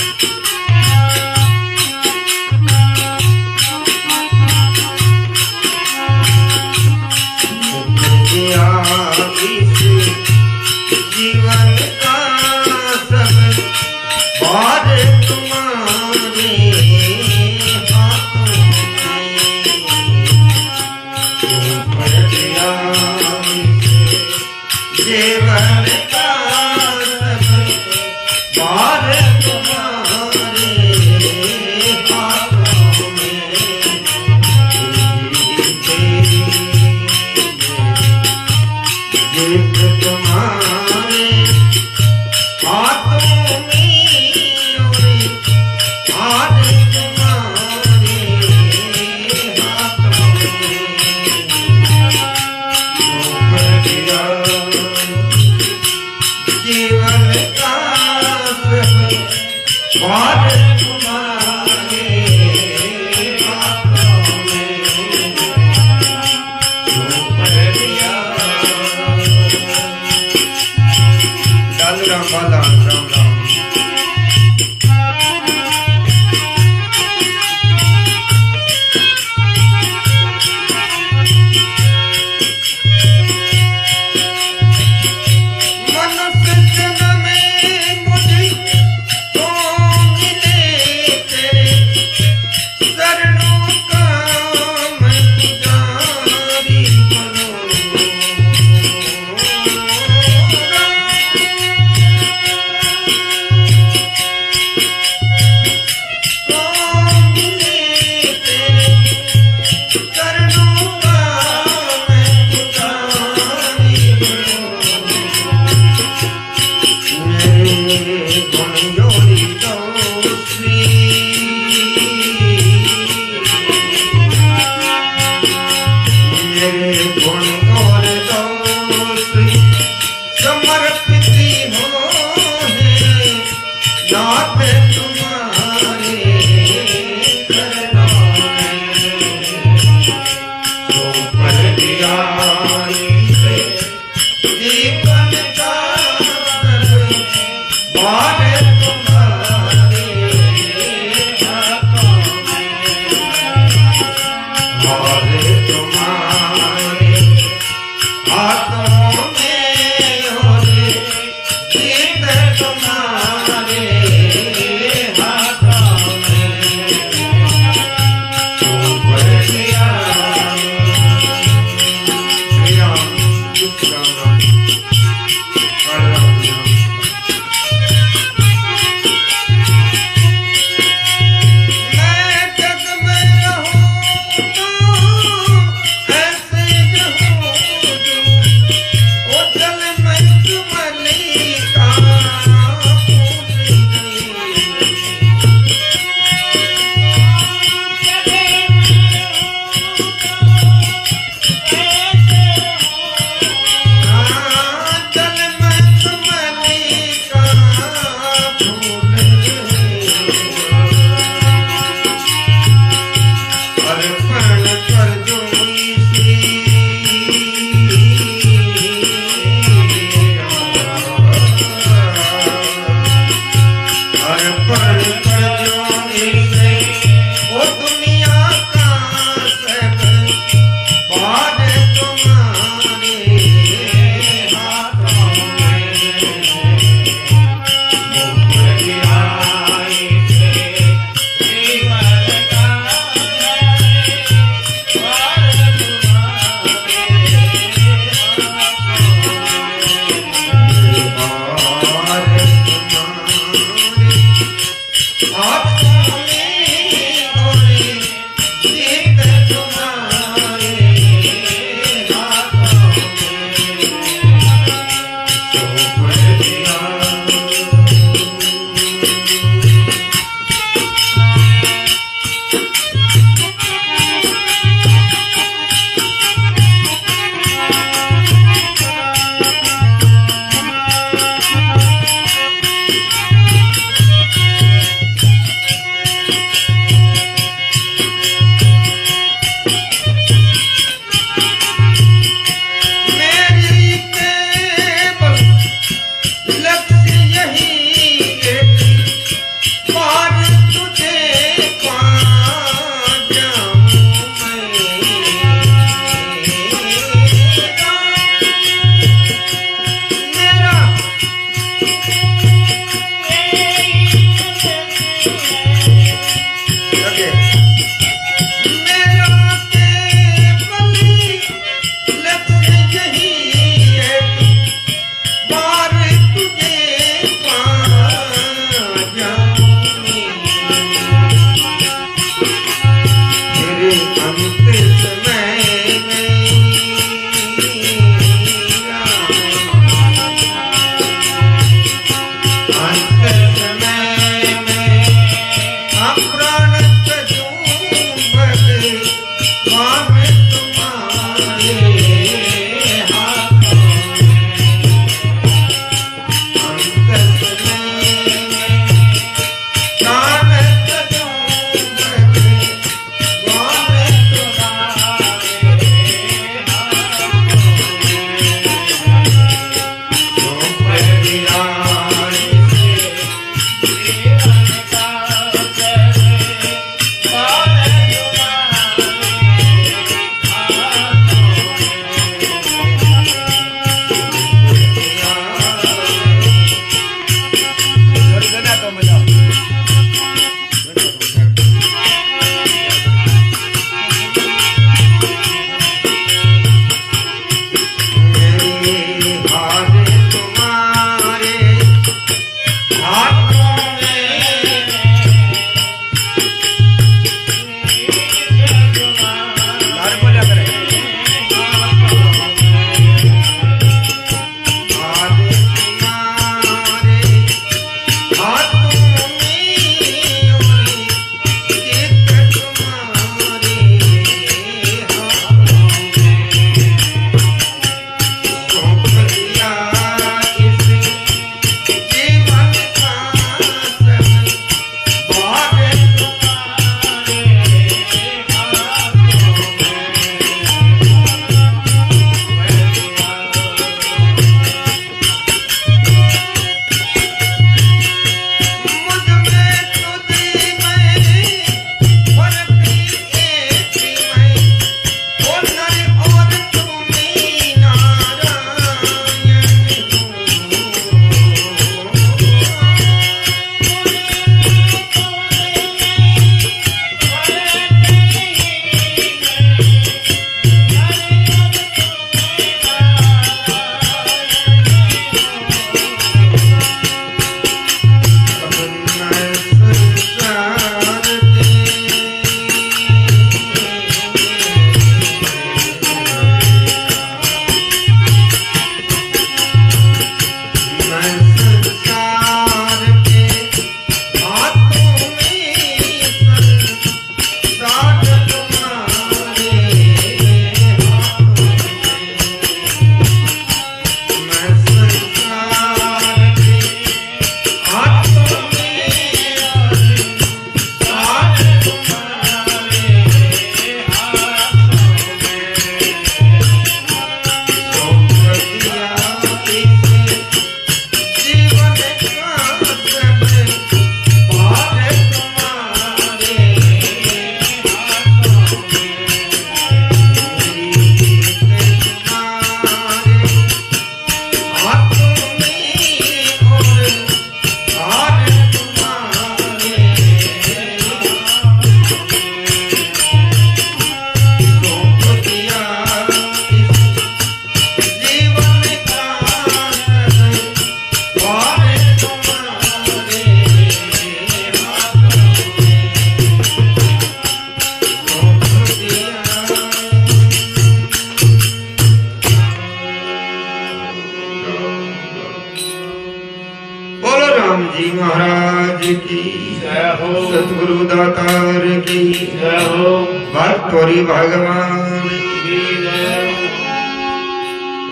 गौरी भगवान की जय।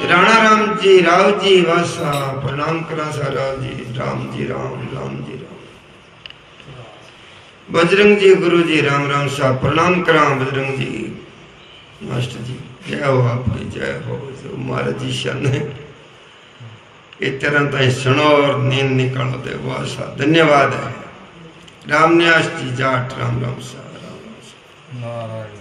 राणा राम जी राव जी वासा प्रणाम करा सा राव जी राम जी राम राम जी राम। बजरंग जी गुरु जी राम राम सा प्रणाम करा बजरंग जी मास्टर जी जय हो आपकी जय हो। जो महाराज जी शन है इस तरह ताई सुनो और नींद निकालो दे वासा धन्यवाद है। रामन्यास जी जाट राम राम सा राम राम सा। नारायण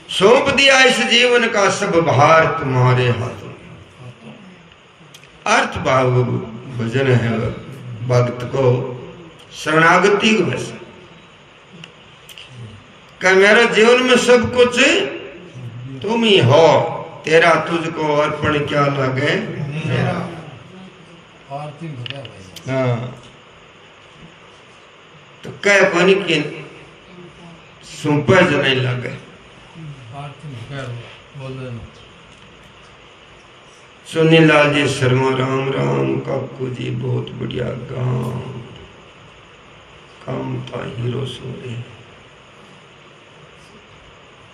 सौंप दिया इस जीवन का सब भार तुम्हारे हाथों। अर्थ भाव भजन है भक्त को शरणागति को वैसा कि मेरे जीवन में सब कुछ तुम ही हो, तेरा तुझको अर्पण क्या लगे मेरा। आरती भजा भाई। हाँ तो कह कोनी कि सुनपे जो नहीं लगे आरती भजा बोल देना। सुनीलाल जी शर्मा राम राम काकू जी बहुत बढ़िया काम था हीरो सोरे।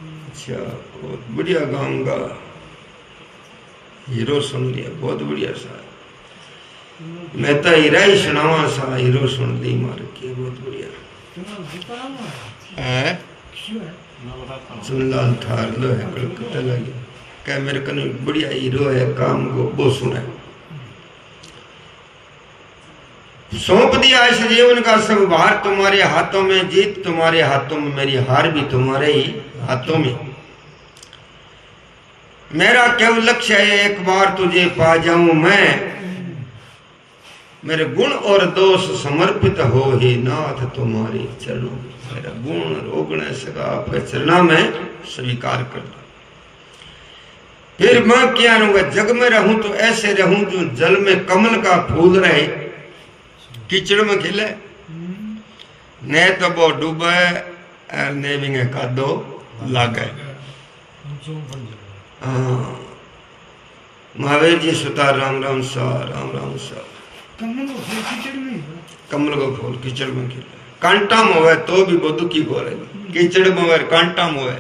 अच्छा बहुत बढ़िया गाऊंगा हीरो सुन लिया बहुत बढ़िया सा। मैं तो हीरा ही सुनावा सा हीरो सुन ली मार के बहुत बढ़िया है। सुनलाल थार लो है कलकत्ता लगी क्या मेरे कने बढ़िया हीरो है काम को वो सुना। सौंप दिया इस जीवन का सब भार तुम्हारे हाथों में, जीत तुम्हारे हाथों में, मेरी हार भी तुम्हारे ही हाथों में। मेरा केवल लक्ष्य है एक बार तुझे पा जाऊं मैं, मेरे गुण और दोष समर्पित हो ही नाथ तुम्हारे चरणों। मेरा गुण रोगण सका आपके चरणों में स्वीकार कर दो। फिर मैं क्या रहूंगा जग में रहूं तो ऐसे रहूं जो जल में कमल का फूल रहे, कीचड़ में खिले ने तो वो डूबे और ने भी का दो लागे। महावीर जी सुतार राम राम सा राम राम सा। कमल को फूल कीचड़ में खिले, कांटा में हुए तो भी बहुत दुखी को रहे, कीचड़ में हुए कांटा में हुए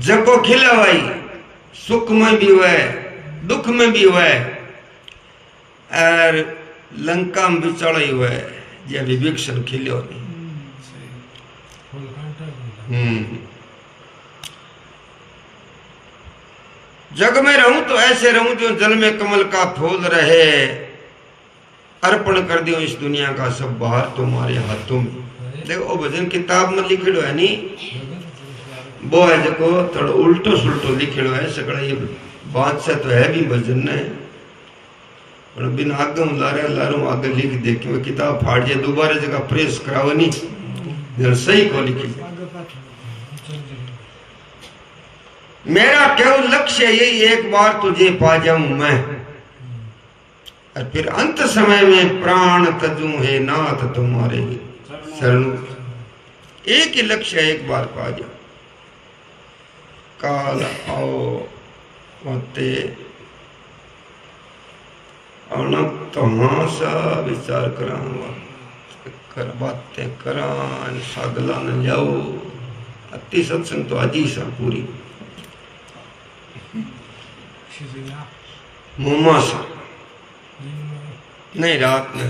जको खिले भाई सुख में भी हुए दुख में भी हुए और लंका में बिचड़े हुए जे विभीषण खिलो नहीं। जग में रहूं तो ऐसे रहूं जो जल में कमल का फूल रहे, अर्पण कर दियो इस दुनिया का सब बाहर तुम्हारे हाथों में। देखो भजन किताब में लिखिड़ो है नी वो है जो थोड़ा उल्टो सुल्टो लिखिड़ो है सकड़ा ये बात से तो है भी भजन ने पर बिन आगे लारू आगे लिख दे कि किताब फाड़ जाए दोबारा जगह प्रेस कराओ नहीं सही को लिखी। मेरा केवल लक्ष्य यही एक बार तुझे पा जाऊं मैं, और फिर अंत समय में प्राण तजू है नाथ तुम्हारे ही शरणु। एक ही लक्ष्य एक बार पा जाओ। काल आओ होते तो हाँ सा विचार कर बातें करान सागला न जाओ। अति सत्संग तो अजी सा पूरी मुमा सा नहीं रात में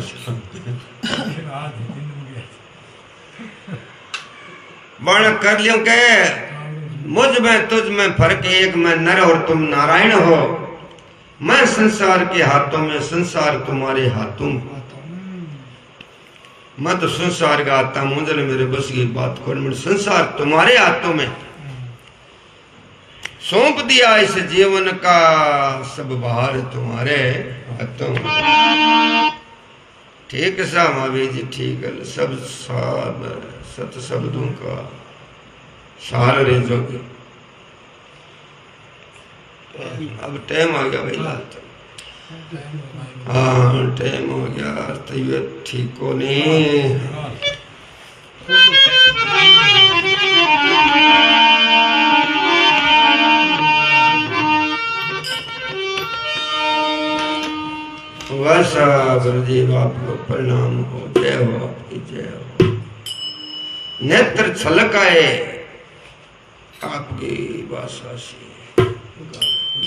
वर्ण कर लियो के मुझ में तुझ में फर्क एक, मैं नर और तुम नारायण हो। मैं संसार के हाथों में, संसार तुम्हारे हाथों में। मैं तो संसार का आता मुझे मेरे बस की बात कर, संसार तुम्हारे हाथों में। सौंप दिया इस जीवन का सब भार तुम्हारे हाथों में। ठीक है साहब महावीर जी ठीक है। सब सत शब्दों का सार रे जोगी। अब टाइम आ गया भाई लाल हाँ टाइम हो गया तबीयत ठीक हो नहीं। वैसा गुरुदेव आपको प्रणाम हो, जय हो आपकी जय हो। नेत्र छलक आए आपकी भाषा से।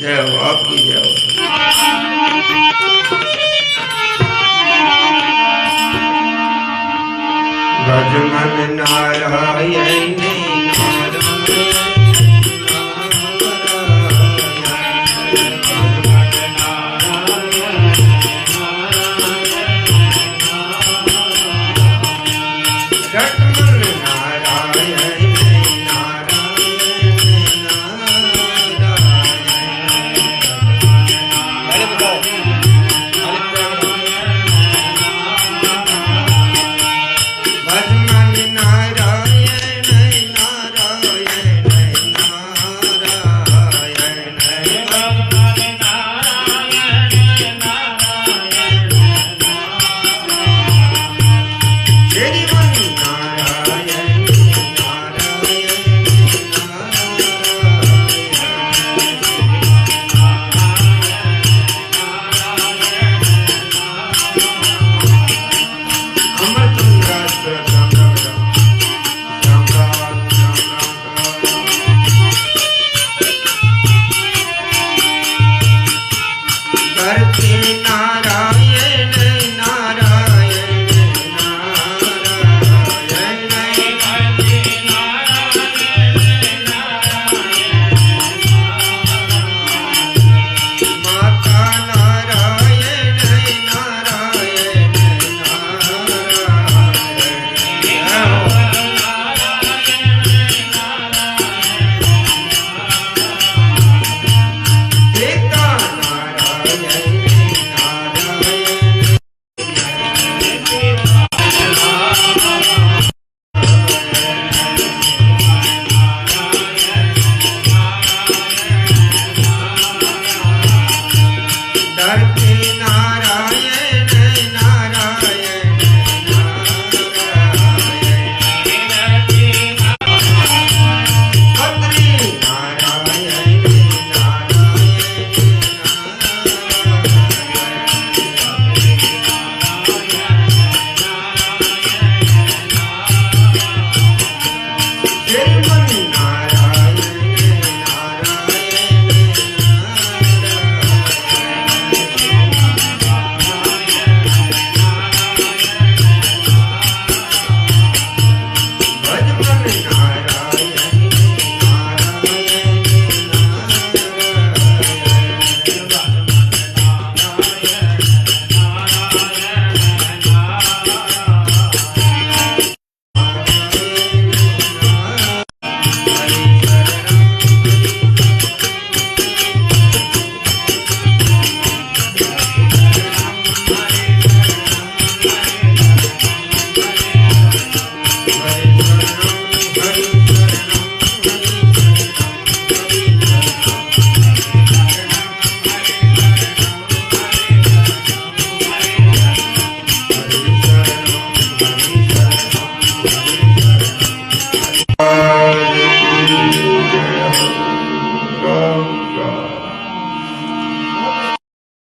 जय हो आपकी जय हो। भज मन नारायण